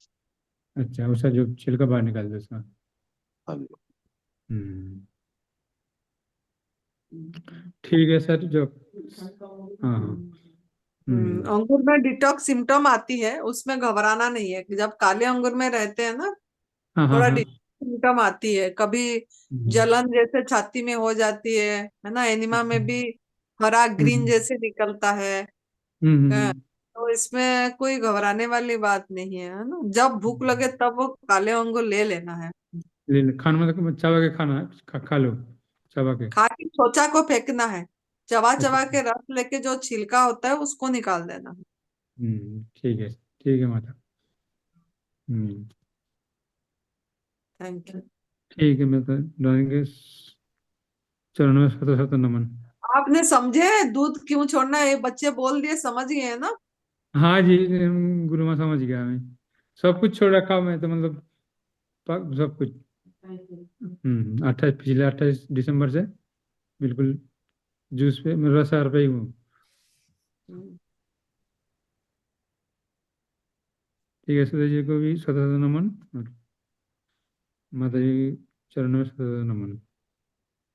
Speaker 8: अच्छा, उसका जो छिलका बाहर निकाल दो उसका।
Speaker 5: हाँ जी।
Speaker 8: हम्म। ठीक है सर, जो हाँ हाँ।
Speaker 2: अंगूर में डिटॉक्स सिम्टम आती है, उसमें घबराना नहीं है। जब काले अंगूर में रहते हैं ना,
Speaker 8: हाँ हाँ
Speaker 2: थोड़ा
Speaker 8: हाँ।
Speaker 2: डिटॉक्स सिम्टम आती है, कभी जलन जैसे छाती में हो जाती है ना। एनिमा में भी हरा ग्रीन जैसे निकलता है। तो इसमें कोई घबराने वाली बात नहीं है ना। जब भूख लगे तब वो काले अंगूर ले लेना है।
Speaker 8: खाना मतलब चबा के खाना है, खा लो चबा के।
Speaker 2: खा के त्वचा को फेंकना है, चबा
Speaker 8: अच्छा।
Speaker 2: चबा के रस लेके जो छिलका होता है उसको निकाल देना है।
Speaker 8: ठीक है माता। हम्म।
Speaker 2: Thank you.
Speaker 8: ठीक है माता, डालेंगे चरणों में शत शत नमन।
Speaker 2: आपने समझे दूध क्यों छोड़ना है? ये बच्चे बोल दिए, समझ गए ना?
Speaker 8: हाँ जी, गुरु माँ समझ गया मैं। सब कुछ छोड़ रखा मैं तो, मतलब सब कुछ। 28 दिसंबर से बिल्कुल जूस पे मेरा सर पे ही हूँ। ठीक है, सुधा जी को भी शत शत नमन, और माता जी के चरणों में शत शत नमन।